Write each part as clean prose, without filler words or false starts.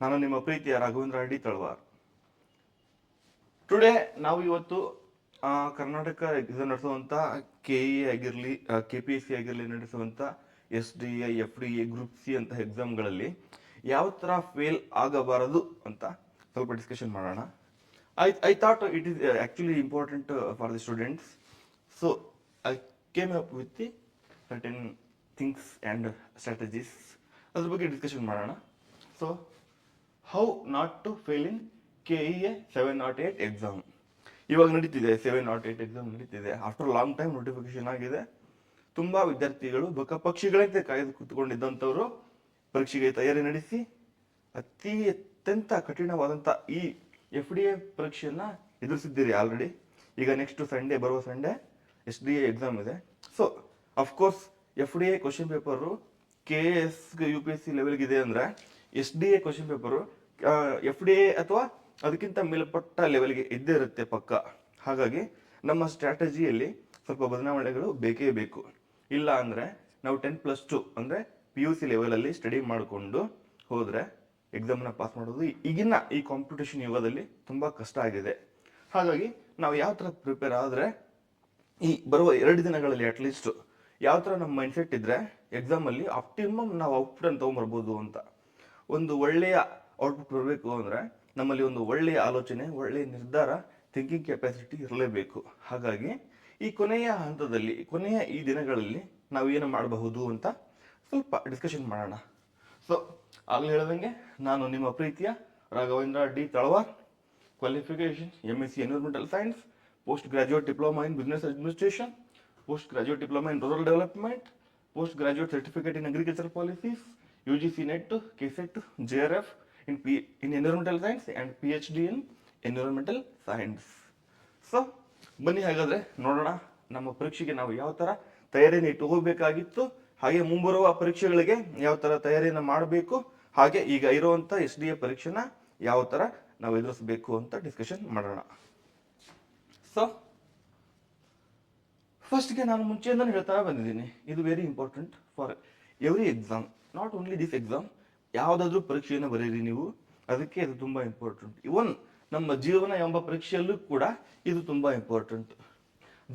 ನಾನು ನಿಮ್ಮ ಪ್ರೀತಿಯ ರಾಘವೇಂದ್ರ ಡಿ ತಳವಾರ್. ಟುಡೇ ನಾವು ಇವತ್ತು ಕರ್ನಾಟಕ ಎಕ್ಸಾಮ್ ನಡೆಸುವಂಥ KE ಆಗಿರಲಿ, KPSC ಆಗಿರಲಿ ನಡೆಸುವಂಥ SDA, FDA, ಗ್ರೂಪ್ ಸಿ ಅಂತ ಎಕ್ಸಾಮ್ಗಳಲ್ಲಿ ಯಾವ ಥರ ಫೇಲ್ ಆಗಬಾರದು ಅಂತ ಸ್ವಲ್ಪ ಡಿಸ್ಕಷನ್ ಮಾಡೋಣ. I thought it is actually important for the students. So I came up with the certain things and strategies. ಅದ್ರ ಬಗ್ಗೆ ಡಿಸ್ಕಷನ್ ಮಾಡೋಣ. So how not to fail in KEA 708 exam. ಇವಾಗ ನಡೀತಿದೆ 708 ಎಕ್ಸಾಮ್ ನಡೀತಿದೆ. ಆಫ್ಟರ್ ಲಾಂಗ್ ಟೈಮ್ ನೋಟಿಫಿಕೇಶನ್ ಆಗಿದೆ. ತುಂಬಾ ವಿದ್ಯಾರ್ಥಿಗಳು ಬಕಪಕ್ಷಿಗಳಂತೆ ಕಾಯ್ದು ಕೂತ್ಕೊಂಡಿದ್ದಂಥವ್ರು ಪರೀಕ್ಷೆಗೆ ತಯಾರಿ ನಡೆಸಿ ಅತ್ಯಂತ ಕಠಿಣವಾದಂಥ ಈ FDA ಪರೀಕ್ಷೆಯನ್ನ ಎದುರಿಸಿದ್ದೀರಿ ಆಲ್ರೆಡಿ. ಈಗ ನೆಕ್ಸ್ಟ್ ಸಂಡೇ, ಬರುವ ಸಂಡೇ SDA ಎಕ್ಸಾಮ್ ಇದೆ. So of course FDA question paper KS UPSC ಲೆವೆಲ್ಗಿದೆ ಅಂದರೆ SDA ಕ್ವಶನ್ ಪೇಪರು FDA ಅಥವಾ ಅದಕ್ಕಿಂತ ಮೇಲ್ಪಟ್ಟ ಲೆವೆಲ್ಗೆ ಇದ್ದೇ ಇರುತ್ತೆ ಪಕ್ಕ. ಹಾಗಾಗಿ ನಮ್ಮ ಸ್ಟ್ರಾಟಜಿಯಲ್ಲಿ ಸ್ವಲ್ಪ ಬದಲಾವಣೆಗಳು ಬೇಕೇ ಬೇಕು. ಇಲ್ಲ ಅಂದರೆ ನಾವು 10+2 ಅಂದರೆ PUC ಲೆವೆಲಲ್ಲಿ ಸ್ಟಡಿ ಮಾಡಿಕೊಂಡು ಹೋದರೆ ಎಕ್ಸಾಮ್ನ ಪಾಸ್ ಮಾಡೋದು ಈಗಿನ ಈ ಕಾಂಪಿಟೇಷನ್ ಯುಗದಲ್ಲಿ ತುಂಬ ಕಷ್ಟ ಆಗಿದೆ. ಹಾಗಾಗಿ ನಾವು ಯಾವ ಥರ ಪ್ರಿಪೇರ್ ಆದರೆ ಈ ಬರುವ 2 ದಿನಗಳಲ್ಲಿ ಅಟ್ಲೀಸ್ಟ್ ಯಾವ ಥರ ನಮ್ಮ ಮೈಂಡ್ಸೆಟ್ ಇದ್ದರೆ ಎಕ್ಸಾಮಲ್ಲಿ ಆಪ್ಟಿಮಮ್ ನಾವು ಔಟ್ಪುಟ್ ಅನ್ನು ತೊಗೊಂಬರ್ಬೋದು ಅಂತ. ಒಂದು ಒಳ್ಳೆಯ ಔಟ್ಪುಟ್ ಬರಬೇಕು ಅಂದರೆ ನಮ್ಮಲ್ಲಿ ಒಂದು ಒಳ್ಳೆಯ ಆಲೋಚನೆ, ಒಳ್ಳೆಯ ನಿರ್ಧಾರ, ಥಿಂಕಿಂಗ್ ಕೆಪಾಸಿಟಿ ಇರಲೇಬೇಕು. ಹಾಗಾಗಿ ಈ ಕೊನೆಯ ಹಂತದಲ್ಲಿ, ಕೊನೆಯ ಈ ದಿನಗಳಲ್ಲಿ ನಾವು ಏನು ಮಾಡಬಹುದು ಅಂತ ಸ್ವಲ್ಪ ಡಿಸ್ಕಷನ್ ಮಾಡೋಣ. ಸೊ ಆಗಲೇ ಹೇಳ್ದಂಗೆ ನಾನು ನಿಮ್ಮ ಪ್ರೀತಿಯ Raghavendra D Talawar. Qualification MSc environmental science, post graduate diploma in business administration, post graduate diploma in rural development, post graduate certificate in agriculture policies, UGC NET, KSET, JRF in environmental science and PhD in environmental science. So ಬನ್ನಿ ಹಾಗಾದರೆ ನೋಡೋಣ ನಮ್ಮ ಪರೀಕ್ಷೆಗೆ ನಾವು ಯಾವ ಥರ ತಯಾರಿಯನ್ನು ಇಟ್ಟುಕೋಬೇಕಾಗಿತ್ತು, ಹಾಗೆ ಮುಂಬರುವ ಪರೀಕ್ಷೆಗಳಿಗೆ ಯಾವ ಥರ ತಯಾರಿಯನ್ನು ಮಾಡಬೇಕು, ಹಾಗೆ ಈಗ ಇರುವಂಥ SDA ಪರೀಕ್ಷೆನ ಯಾವ ಥರ ನಾವು ಎದುರಿಸಬೇಕು ಅಂತ ಡಿಸ್ಕಷನ್ ಮಾಡೋಣ. ಸೊ ಫಸ್ಟ್ಗೆ ನಾನು ಮುಂಚೆಯಿಂದಲೂ ಹೇಳ್ತಾ ಬಂದಿದ್ದೀನಿ, ಇದು very important for every exam, not only this exam. ಯಾವುದಾದ್ರೂ ಪರೀಕ್ಷೆಯನ್ನು ಬರೀರಿ ನೀವು, ಅದಕ್ಕೆ ಇದು ತುಂಬ ಇಂಪಾರ್ಟೆಂಟ್. ಇವನ್ ನಮ್ಮ ಜೀವನ ಎಂಬ ಪರೀಕ್ಷೆಯಲ್ಲೂ ಕೂಡ ಇದು ತುಂಬ ಇಂಪಾರ್ಟೆಂಟ್.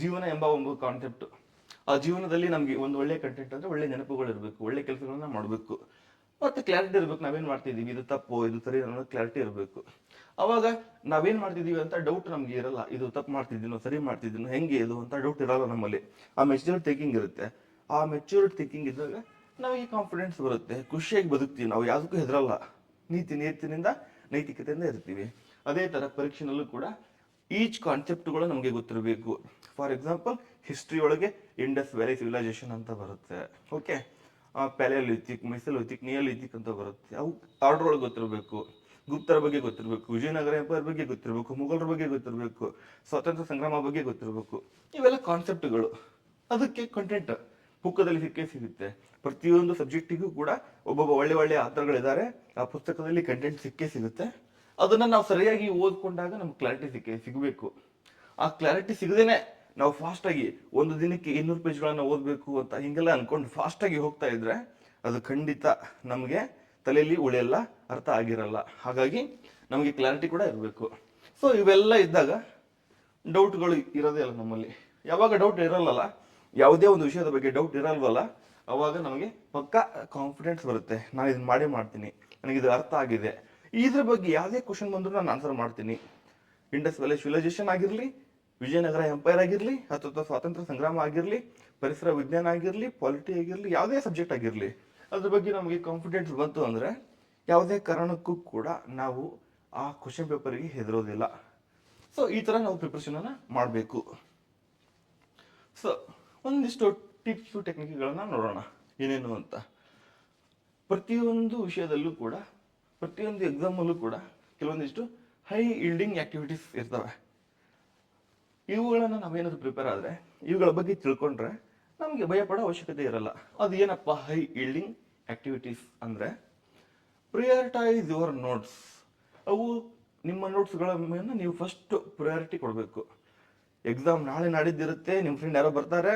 ಜೀವನ ಎಂಬ ಒಂದು ಕಾನ್ಸೆಪ್ಟ್, ಆ ಜೀವನದಲ್ಲಿ ನಮಗೆ ಒಂದು ಒಳ್ಳೆ ಕಂಟೆಂಟ್ ಅಂದರೆ ಒಳ್ಳೆ ನೆನಪುಗಳು ಇರಬೇಕು, ಒಳ್ಳೆ ಕೆಲಸಗಳನ್ನ ಮಾಡಬೇಕು, ಮತ್ತು ಕ್ಲಾರಿಟಿ ಇರಬೇಕು. ನಾವೇನು ಮಾಡ್ತಿದ್ದೀವಿ, ಇದು ತಪ್ಪು ಇದು ಸರಿ ಅನ್ನೋ ಕ್ಲಾರಿಟಿ ಇರಬೇಕು. ಅವಾಗ ನಾವೇನು ಮಾಡ್ತಿದ್ದೀವಿ ಅಂತ ಡೌಟ್ ನಮಗೆ ಇರಲ್ಲ. ಇದು ತಪ್ಪು ಮಾಡ್ತಿದ್ದೀನೋ ಸರಿ ಮಾಡ್ತಿದ್ದೀನೋ ಹೆಂಗೆ ಇದು ಅಂತ ಡೌಟ್ ಇರಲ್ಲ ನಮ್ಮಲ್ಲಿ. ಆ ಮೆಚ್ಯೂರ್ಡ್ ಥಿಂಕಿಂಗ್ ಇರುತ್ತೆ. ಆ ಮೆಚ್ಯೂರ್ಡ್ ಥಿಂಕಿಂಗ್ ಇದ್ದಾಗ ನಮಗೆ ಕಾನ್ಫಿಡೆನ್ಸ್ ಬರುತ್ತೆ, ಖುಷಿಯಾಗಿ ಬದುಕ್ತೀವಿ, ನಾವು ಯಾವುದಕ್ಕೂ ಹೆದರಲ್ಲ, ನೀತಿನಿಂದ ನೈತಿಕತೆಯಿಂದ ಇರ್ತೀವಿ. ಅದೇ ಥರ ಪರೀಕ್ಷೆನಲ್ಲೂ ಕೂಡ ಈಚ್ ಕಾನ್ಸೆಪ್ಟ್ಗಳು ನಮಗೆ ಗೊತ್ತಿರಬೇಕು. ಫಾರ್ ಎಕ್ಸಾಂಪಲ್ ಹಿಸ್ಟ್ರಿ ಒಳಗೆ ಇಂಡಸ್ ವ್ಯಾಲಿ ಸಿವಿಲೈಸೇಷನ್ ಅಂತ ಬರುತ್ತೆ, ಓಕೆ. ಪ್ಯಾಲಿಯೋಲಿಥಿಕ್, ಮೆಸೊಲಿಥಿಕ್, ನಿಯೋಲಿಥಿಕ್ ಅಂತ ಬರುತ್ತೆ. ಅವು ಆರ್ಡರ್ ಒಳಗೆ ಗೊತ್ತಿರಬೇಕು. ಗುಪ್ತರ ಬಗ್ಗೆ ಗೊತ್ತಿರಬೇಕು, ವಿಜಯನಗರ ಎಂಪೈರ್ ಬಗ್ಗೆ ಗೊತ್ತಿರಬೇಕು, ಮುಘಲರ ಬಗ್ಗೆ ಗೊತ್ತಿರಬೇಕು, ಸ್ವಾತಂತ್ರ್ಯ ಸಂಗ್ರಾಮ ಬಗ್ಗೆ ಗೊತ್ತಿರಬೇಕು. ಇವೆಲ್ಲ ಕಾನ್ಸೆಪ್ಟ್ಗಳು. ಅದಕ್ಕೆ ಕಂಟೆಂಟ್ ಬುಕ್ಕದಲ್ಲಿ ಸಿಗುತ್ತೆ. ಪ್ರತಿಯೊಂದು ಸಬ್ಜೆಕ್ಟಿಗೂ ಕೂಡ ಒಬ್ಬೊಬ್ಬ ಒಳ್ಳೆ ಆಥರ್ಗಳಿದ್ದಾರೆ. ಆ ಪುಸ್ತಕದಲ್ಲಿ ಕಂಟೆಂಟ್ ಸಿಗುತ್ತೆ. ಅದನ್ನು ನಾವು ಸರಿಯಾಗಿ ಓದ್ಕೊಂಡಾಗ ನಮ್ಗೆ ಕ್ಲಾರಿಟಿ ಸಿಗಬೇಕು. ಆ ಕ್ಲಾರಿಟಿ ಸಿಗದೇನೆ ನಾವು ಫಾಸ್ಟಾಗಿ ಒಂದು ದಿನಕ್ಕೆ 200 ಪೇಜ್ಗಳನ್ನು ಓದಬೇಕು ಅಂತ ಹಿಂಗೆಲ್ಲ ಅನ್ಕೊಂಡು ಫಾಸ್ಟಾಗಿ ಹೋಗ್ತಾ ಇದ್ರೆ ಅದು ಖಂಡಿತ ನಮಗೆ ತಲೆಯಲ್ಲಿ ಉಳಿಯಲ್ಲ, ಅರ್ಥ ಆಗಿರಲ್ಲ. ಹಾಗಾಗಿ ನಮಗೆ ಕ್ಲಾರಿಟಿ ಕೂಡ ಇರಬೇಕು. ಸೊ ಇವೆಲ್ಲ ಇದ್ದಾಗ ಡೌಟ್ಗಳು ಇರೋದೇ ಅಲ್ಲ ನಮ್ಮಲ್ಲಿ. ಯಾವಾಗ ಡೌಟ್ ಇರಲ್ಲಲ್ಲ, ಯಾವುದೇ ಒಂದು ವಿಷಯದ ಬಗ್ಗೆ ಡೌಟ್ ಇರಲ್ವಲ್ಲ, ಅವಾಗ ನಮಗೆ ಪಕ್ಕಾ ಕಾನ್ಫಿಡೆನ್ಸ್ ಬರುತ್ತೆ. ನಾನು ಇದನ್ನ ಮಾಡ್ತೀನಿ, ನನಗಿದು ಅರ್ಥ ಆಗಿದೆ, ಇದ್ರ ಬಗ್ಗೆ ಯಾವುದೇ ಕ್ವಶನ್ ಬಂದರೂ ನಾನು ಆನ್ಸರ್ ಮಾಡ್ತೀನಿ. ಇಂಡಸ್ ವ್ಯಾಲಿ ಸಿವಿಲೈಸೇಷನ್ ಆಗಿರಲಿ, ವಿಜಯನಗರ ಎಂಪೈರ್ ಆಗಿರಲಿ, ಅಥವಾ ಸ್ವಾತಂತ್ರ್ಯ ಸಂಗ್ರಾಮ ಆಗಿರಲಿ, ಪರಿಸರ ವಿಜ್ಞಾನ ಆಗಿರಲಿ, ಪಾಲಿಟಿ ಆಗಿರಲಿ, ಯಾವುದೇ ಸಬ್ಜೆಕ್ಟ್ ಆಗಿರಲಿ, ಅದ್ರ ಬಗ್ಗೆ ನಮಗೆ ಕಾನ್ಫಿಡೆನ್ಸ್ ಬಂತು ಅಂದರೆ ಯಾವುದೇ ಕಾರಣಕ್ಕೂ ಕೂಡ ನಾವು ಆ ಕ್ವಶನ್ ಪೇಪರಿಗೆ ಹೆದರೋದಿಲ್ಲ. ಸೊ ಈ ಥರ ನಾವು ಪ್ರಿಪ್ರೇಷನನ್ನು ಮಾಡಬೇಕು. ಸೊ ಒಂದಿಷ್ಟು ಟಿಪ್ಸು ಟೆಕ್ನಿಕ್ಗಳನ್ನು ನೋಡೋಣ ಏನೇನು ಅಂತ. ಪ್ರತಿಯೊಂದು ವಿಷಯದಲ್ಲೂ ಕೂಡ, ಪ್ರತಿಯೊಂದು ಎಕ್ಸಾಮಲ್ಲೂ ಕೂಡ ಕೆಲವೊಂದಿಷ್ಟು ಹೈ ಈಲ್ಡಿಂಗ್ ಆ್ಯಕ್ಟಿವಿಟೀಸ್ ಇರ್ತವೆ. ಇವುಗಳನ್ನು ನಾವೇನಾದ್ರು ಪ್ರಿಪೇರ್ ಆದರೆ, ಇವುಗಳ ಬಗ್ಗೆ ತಿಳ್ಕೊಂಡ್ರೆ ನಮಗೆ ಭಯಪಡೋ ಅವಶ್ಯಕತೆ ಇರಲ್ಲ. ಅದು ಏನಪ್ಪ ಹೈ ಈಲ್ಡಿಂಗ್ ಆ್ಯಕ್ಟಿವಿಟೀಸ್ ಅಂದರೆ, ಪ್ರಿಯಾರಿಟೈಸ್ ಯುವರ್ ನೋಟ್ಸ್. ಅವು ನಿಮ್ಮ ನೋಟ್ಸ್ಗಳ ಮೇಲೆ ನೀವು ಫಸ್ಟ್ ಪ್ರಿಯಾರಿಟಿ ಕೊಡಬೇಕು. ಎಕ್ಸಾಮ್ ನಾಳೆ ನಾಡಿದ್ದಿರುತ್ತೆ, ನಿಮ್ಮ ಫ್ರೆಂಡ್ ಯಾರೋ ಬರ್ತಾರೆ,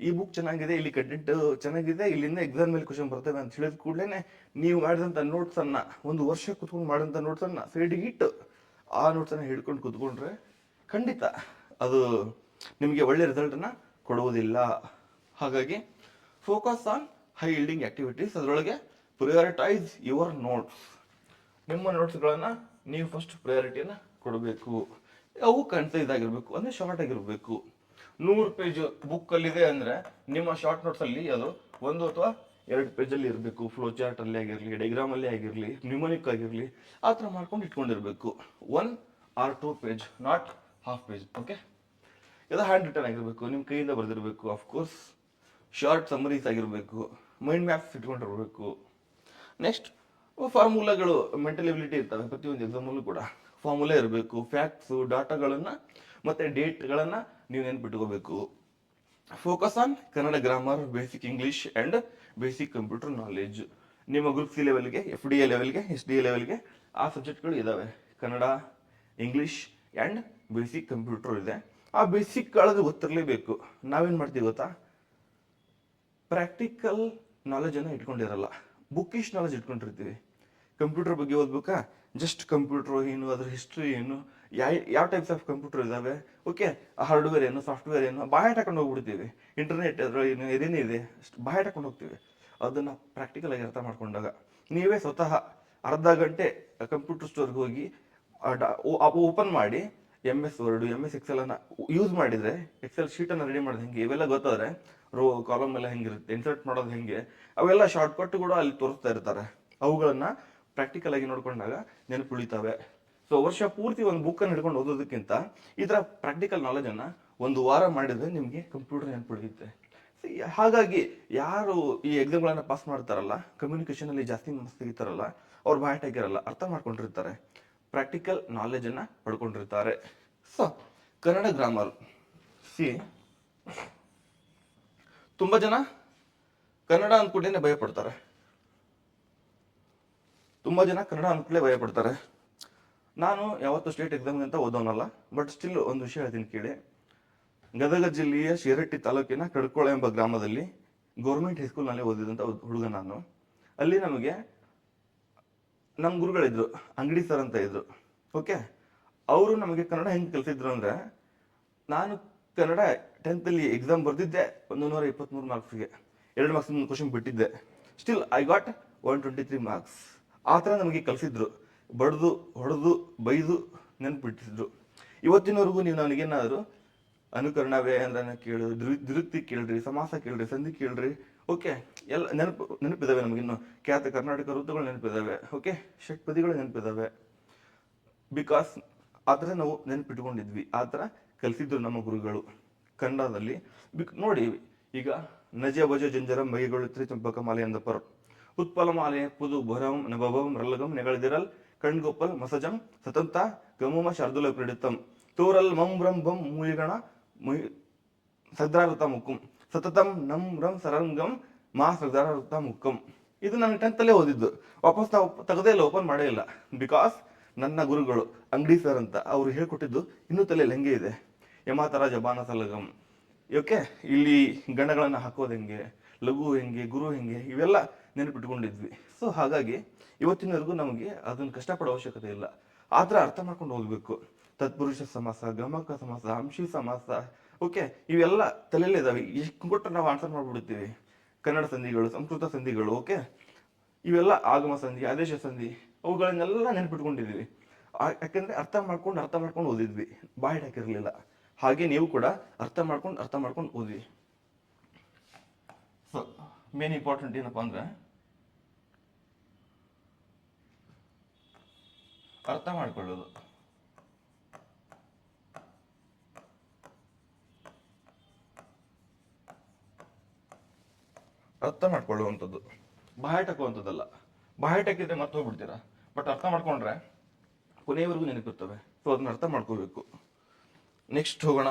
ಈ ಬುಕ್ ಚೆನ್ನಾಗಿದೆ, ಇಲ್ಲಿ ಕಂಟೆಂಟ್ ಚೆನ್ನಾಗಿದೆ, ಇಲ್ಲಿಂದ ಎಕ್ಸಾಮ್ ಮೇಲೆ ಕ್ವಶನ್ ಬರ್ತವೆ ಅಂತ ಹೇಳಿದ ಕೂಡಲೇ ನೀವು ಮಾಡಿದಂಥ ನೋಟ್ಸ್ ಅನ್ನ, ಒಂದು ವರ್ಷ ಕುತ್ಕೊಂಡು ಮಾಡಿದಂಥ ನೋಟ್ಸ್ ಅನ್ನ ಸೈಡ್ಗೆ ಇಟ್ಟು ಆ ನೋಟ್ಸ್ ಅನ್ನ ಹಿಡ್ಕೊಂಡು ಕುತ್ಕೊಂಡ್ರೆ ಖಂಡಿತ ಅದು ನಿಮಗೆ ಒಳ್ಳೆ ರಿಸಲ್ಟ್ ಅನ್ನ ಕೊಡುವುದಿಲ್ಲ. ಹಾಗಾಗಿ focus on high yielding activities. ಅದರೊಳಗೆ ಪ್ರಿಯಾರಿಟೈಸ್ ಯುವರ್ ನೋಟ್ಸ್. ನಿಮ್ಮ ನೋಟ್ಸ್ಗಳನ್ನ ನೀವು ಫಸ್ಟ್ ಪ್ರಯಾರಿಟಿಯನ್ನ ಕೊಡಬೇಕು. ಅವು ಕನ್ಸೈಸ್ ಆಗಿರ್ಬೇಕು, ಅಂದ್ರೆ ಶಾರ್ಟ್ ಆಗಿರ್ಬೇಕು. 100 ಪೇಜ್ ಬುಕ್ ಅಲ್ಲಿದೆ ಅಂದ್ರೆ ನಿಮ್ಮ ಶಾರ್ಟ್ ನೋಟ್ಸ್ ಅಲ್ಲಿ ಅದು 1 ಅಥವಾ 2 ಪೇಜಲ್ಲಿ ಇರಬೇಕು. ಫ್ಲೋ ಚಾರ್ಟ್ ಅಲ್ಲಿ ಆಗಿರ್ಲಿ, ಡೈಗ್ರಾಮ್ ಅಲ್ಲಿ ಆಗಿರ್ಲಿ, ನ್ಯೂಮರಿಕ್ ಆಗಿರ್ಲಿ, ಆ ಥರ ಮಾಡ್ಕೊಂಡು ಇಟ್ಕೊಂಡಿರ್ಬೇಕು. 1 or 2 page, not half page. Okay, ಇದು ಹ್ಯಾಂಡ್ ರಿಟರ್ನ್ ಆಗಿರ್ಬೇಕು, ನಿಮ್ಮ ಕೈಯಿಂದ ಬರೆದಿರಬೇಕು. ಅಫ್ಕೋರ್ಸ್ ಶಾರ್ಟ್ ಸಮರೀಸ್ ಆಗಿರಬೇಕು, ಮೈಂಡ್ ಮ್ಯಾಪ್ಸ್ ಇಟ್ಕೊಂಡಿರ್ಬೇಕು. ನೆಕ್ಸ್ಟ್ ಫಾರ್ಮುಲಾಗಳು, ಮೆಂಟಲ್ ಎಬಿಲಿಟಿ ಇರ್ತವೆ ಪ್ರತಿಯೊಂದು ಎಕ್ಸಾಮಲ್ಲೂ ಕೂಡ. ಫಾರ್ಮುಲಾ ಇರಬೇಕು, ಫ್ಯಾಕ್ಟ್ಸು, ಡಾಟಾಗಳನ್ನ ಮತ್ತೆ ಡೇಟ್ಗಳನ್ನ ನೀವು ನೆನ್ಪಿಟ್ಕೋಬೇಕು. Focus on Kannada grammar, basic English and basic computer knowledge. ನಿಮ್ಮ ಗ್ರೂಪ್ ಸಿ ಲೆವೆಲ್ಗೆ, FDA ಲೆವೆಲ್ಗೆ, SDA ಲೆವೆಲ್ಗೆ ಆ ಸಬ್ಜೆಕ್ಟ್ಗಳು ಇದಾವೆ. Kannada, English and basic computer ಇದೆ. ಆ ಬೇಸಿಕ್ ಗಳದ್ದು ಗೊತ್ತಿರಲೇಬೇಕು. ನಾವೇನ್ ಮಾಡ್ತೀವಿ ಗೊತ್ತಾ, ಪ್ರಾಕ್ಟಿಕಲ್ ನಾಲೆಜ್ ಅನ್ನ ಇಟ್ಕೊಂಡಿರಲ್ಲ, ಬುಕ್ಕಿಶ್ ನಾಲೆಜ್ ಇಟ್ಕೊಂಡಿರ್ತೀವಿ. ಕಂಪ್ಯೂಟರ್ ಬಗ್ಗೆ ಓದ್ಬೇಕಾ, ಜಸ್ಟ್ ಕಂಪ್ಯೂಟರ್ ಏನು, ಅದ್ರ ಹಿಸ್ಟ್ರಿ ಏನು, ಯಾವ ಟೈಪ್ಸ್ ಆಫ್ ಕಂಪ್ಯೂಟರ್ ಇದಾವೆ, ಓಕೆ, ಹಾರ್ಡ್ವೇರ್ ಏನು, ಸಾಫ್ಟ್ವೇರ್ ಏನು, ಬಾಯ್ ಹಾಕೊಂಡು ಹೋಗ್ಬಿಡ್ತೀವಿ. ಇಂಟರ್ನೆಟ್ ಏನು ಏನೇನಿದೆ ಬಾಯ್ ಹಾಕೊಂಡು ಹೋಗ್ತೀವಿ. ಅದನ್ನ ಪ್ರಾಕ್ಟಿಕಲ್ ಆಗಿ ಅರ್ಥ ಮಾಡ್ಕೊಂಡಾಗ ನೀವೇ ಸ್ವತಃ ಅರ್ಧ ಗಂಟೆ ಕಂಪ್ಯೂಟರ್ ಸ್ಟೋರ್ಗೆ ಹೋಗಿ ಓಪನ್ ಮಾಡಿ MS ವರ್ಡ್, MS ಎಕ್ಸೆಲ್ ಅನ್ನ ಯೂಸ್ ಮಾಡಿದ್ರೆ, ಎಕ್ಸೆಲ್ ಶೀಟ್ ಅನ್ನ ರೆಡಿ ಮಾಡೋದು ಹೆಂಗೆ ಇವೆಲ್ಲ ಗೊತ್ತಾದ್ರೆ, ರೋ ಕಾಲಮ್ ಎಲ್ಲ ಹೆಂಗಿರುತ್ತೆ, ಇನ್ಸರ್ಟ್ ಮಾಡೋದು ಹೆಂಗೆ, ಅವೆಲ್ಲ ಶಾರ್ಟ್ ಕಟ್ ಕೂಡ ಅಲ್ಲಿ ತೋರಿಸ್ತಾ ಇರ್ತಾರೆ. ಅವುಗಳನ್ನ ಪ್ರಾಕ್ಟಿಕಲ್ ಆಗಿ ನೋಡ್ಕೊಂಡಾಗ ನೆನಪುಳಿತಾವೆ. ಸೊ ವರ್ಷ ಪೂರ್ತಿ ಒಂದು ಬುಕ್ ಅನ್ನು ಹಿಡ್ಕೊಂಡು ಓದೋದಕ್ಕಿಂತ ಈ ತರ ಪ್ರಾಕ್ಟಿಕಲ್ ನಾಲೆಜ್ ಅನ್ನ 1 ವಾರ ಮಾಡಿದ್ರೆ ನಿಮ್ಗೆ ಕಂಪ್ಯೂಟರ್ ನೆನಪುಳಿಯುತ್ತೆ. ಹಾಗಾಗಿ ಯಾರು ಈ ಎಕ್ಸಾಮ್ಗಳನ್ನ ಪಾಸ್ ಮಾಡ್ತಾರಲ್ಲ, ಕಮ್ಯುನಿಕೇಶನ್ ಅಲ್ಲಿ ಜಾಸ್ತಿ ಮಾರ್ಕ್ಸ್ ತೆಗಿತಾರಲ್ಲ, ಅವ್ರು ಬಾಯ್ ಆಗಿರಲ್ಲ, ಅರ್ಥ ಮಾಡ್ಕೊಂಡಿರ್ತಾರೆ, ಪ್ರಾಕ್ಟಿಕಲ್ ನಾಲೆಜ್ ಅನ್ನ ಪಡ್ಕೊಂಡಿರ್ತಾರೆ. ಸೊ ಕನ್ನಡ ಗ್ರಾಮರ್ ತುಂಬಾ ಜನ ಕನ್ನಡ ಅಂದ್ಕೂಡಲೇ ಭಯ ಪಡ್ತಾರೆ. ಭಯ ಪಡ್ತಾರೆ. ನಾನು ಯಾವತ್ತು ಸ್ಟೇಟ್ ಎಕ್ಸಾಮ್ ಅಂತ ಓದೋನಲ್ಲ, ಬಟ್ ಸ್ಟಿಲ್ ಒಂದು ವಿಷಯ ಹೇಳ್ತೀನಿ ಕೇಳಿ. ಗದಗ ಜಿಲ್ಲೆಯ ಶಿರಟ್ಟಿ ತಾಲೂಕಿನ ಕಡ್ಕೋಳ ಎಂಬ ಗ್ರಾಮದಲ್ಲಿ ಗೌರ್ಮೆಂಟ್ ಹೈಸ್ಕೂಲ್ನಲ್ಲಿ ಓದಿದಂತ ಹುಡುಗ ನಾನು. ಅಲ್ಲಿ ನಮಗೆ ನಮ್ಮ ಗುರುಗಳಿದ್ರು, ಅಂಗಡಿ ಸರ್ ಅಂತ ಇದ್ರು. ಓಕೆ, ಅವರು ನಮಗೆ ಕನ್ನಡ ಹೆಂಗೆ ಕಲಿಸಿದ್ರು ಅಂದ್ರೆ, ನಾನು ಕನ್ನಡ 10th ಅಲ್ಲಿ ಎಕ್ಸಾಮ್ ಬರ್ದಿದ್ದೆ 123 ಮಾರ್ಕ್ಸ್ಗೆ, 2 ಮಾರ್ಕ್ಸ್ ಕ್ವಶನ್ ಬಿಟ್ಟಿದ್ದೆ. Still I got 123 marks. ಆ ಥರ ನಮಗೆ ಕಲಿಸಿದ್ರು, ಬಡ್ದು ಹೊಡೆದು ಬೈದು ನೆನ್ಪಿಟ್ಟಿದ್ರು. ಇವತ್ತಿನವರೆಗೂ ನೀವು ನನಗೇನಾದ್ರು ಅನುಕರಣವೇ ಅಂದ್ರೆ ಕೇಳು, ದ್ವಿರುಕ್ತಿ ಕೇಳ್ರಿ, ಸಮಾಸ ಕೇಳ್ರಿ, ಸಂಧಿ ಕೇಳ್ರಿ, ಓಕೆ, ಎಲ್ಲ ನೆನಪಿದಾವೆ ನಮಗಿನ್ನು. ಖ್ಯಾತ ಕರ್ನಾಟಕ ವೃತ್ತಗಳು ನೆನಪಿದಾವೆ, ಓಕೆ, ಷಟ್ಪದಿಗಳು ನೆನಪಿದಾವೆ. ಬಿಕಾಸ್ ಆ ಥರ ನಾವು ನೆನಪಿಟ್ಕೊಂಡಿದ್ವಿ, ಆ ಥರ ಕಲಿಸಿದ್ರು ನಮ್ಮ ಗುರುಗಳು ಕನ್ನಡದಲ್ಲಿ. ನೋಡಿ, ಈಗ ನಜ ಭಜ ಜಂಜರ ಮೈಗಳು ತ್ರಿಚಂಪಕ ಮಾಲೆ ಎಂದಪರ್ ಉತ್ಪಲ ಮಾಲೆ ಪುದು ಭರಂ ನಭವಂ ರಲ್ಲಗಂ ನೆಗಳಿದಿರಲ್ ಕಣ್ಗೊಪ್ಪಲ್ ಮಸಜಂ ಸತಂತ ಗಮುಮ ಶಾರ್ದುಲ ಪ್ರೀಡಿತಂ ತೋರಲ್ ಮಂ ಬ್ರಂ ಬಂ ಮೂಲಿಗಣ ಸದ್ರಾರುತ ಮುಕ್ಕಂ ಸತತಂ ನಂ ರಂ ಸರಂಗಂ ಮಾ ಸದ್ರಾರುತ ಮುಕ್ಕಂ. ಇದು ನಾನು 10th ಅಲ್ಲೇ ಓದಿದ್ದು, ವಾಪಸ್ ನಾವು ತೆಗೆದೇ ಇಲ್ಲ, ಓಪನ್ ಮಾಡೇ ಇಲ್ಲ. ಬಿಕಾಸ್ ನನ್ನ ಗುರುಗಳು ಅಂಗಡಿ ಸರ್ ಅಂತ ಅವ್ರು ಹೇಳ್ಕೊಟ್ಟಿದ್ದು ಇನ್ನೂ ತಲೆಯಲ್ಲಿ ಹೆಂಗೆ ಇದೆ. ಯಮಾತರ ಜಬಾನ ಸಲಗಂ, ಓಕೆ, ಇಲ್ಲಿ ಗಣಗಳನ್ನ ಹಾಕೋದು ಹೆಂಗೆ, ಲಘು ಹೆಂಗೆ, ಗುರು ಹೆಂಗೆ, ಇವೆಲ್ಲ ನೆನಪಿಟ್ಕೊಂಡಿದ್ವಿ. ಸೊ ಹಾಗಾಗಿ ಇವತ್ತಿನವರೆಗೂ ನಮಗೆ ಅದನ್ನ ಕಷ್ಟಪಡೋ ಅವಶ್ಯಕತೆ ಇಲ್ಲ. ಆ ಥರ ಅರ್ಥ ಮಾಡ್ಕೊಂಡು ಹೋಗ್ಬೇಕು. ತತ್ಪುರುಷ ಸಮಾಸ, ಗಮಕ ಸಮಾಸ, ಅಂಶಿ ಸಮಾಸ, ಓಕೆ, ಇವೆಲ್ಲ ತಲೆಯಲ್ಲೇ ಇದಾವೆ. ಎಷ್ಟು ಕೊಟ್ಟರೆ ನಾವು ಆನ್ಸರ್ ಮಾಡ್ಬಿಡ್ತೀವಿ. ಕನ್ನಡ ಸಂಧಿಗಳು, ಸಂಸ್ಕೃತ ಸಂಧಿಗಳು, ಓಕೆ, ಇವೆಲ್ಲ ಆಗಮ ಸಂಧಿ, ಆದೇಶ ಸಂಧಿ, ಅವುಗಳನ್ನೆಲ್ಲ ನೆನಪಿಟ್ಕೊಂಡಿದ್ವಿ. ಯಾಕಂದ್ರೆ ಅರ್ಥ ಮಾಡ್ಕೊಂಡು ಓದಿದ್ವಿ, ಬಾಯ್ ಹಾಕಿರ್ಲಿಲ್ಲ. ಹಾಗೆ ನೀವು ಕೂಡ ಅರ್ಥ ಮಾಡ್ಕೊಂಡು ಓದಿ. ಸೊ ಮೇನ್ ಇಂಪಾರ್ಟೆಂಟ್ ಏನಪ್ಪಾ ಅಂದ್ರೆ ಅರ್ಥ ಮಾಡ್ಕೊಳ್ಳೋದು. ಅರ್ಥ ಮಾಡ್ಕೊಳ್ಳುವಂಥದ್ದು, ಬಾಯ್ ಹಾಕುವಂಥದ್ದಲ್ಲ. ಬಾಯ್ ಹಾಕಿದ್ರೆ ಮತ್ತೆ ಹೋಗ್ಬಿಡ್ತೀರಾ, ಬಟ್ ಅರ್ಥ ಮಾಡ್ಕೊಂಡ್ರೆ ಕೊನೆಯವರೆಗೂ ನೆನಪಿರ್ತವೆ. ಸೊ ಅದನ್ನ ಅರ್ಥ ಮಾಡ್ಕೋಬೇಕು. ನೆಕ್ಸ್ಟ್ ಹೋಗೋಣ.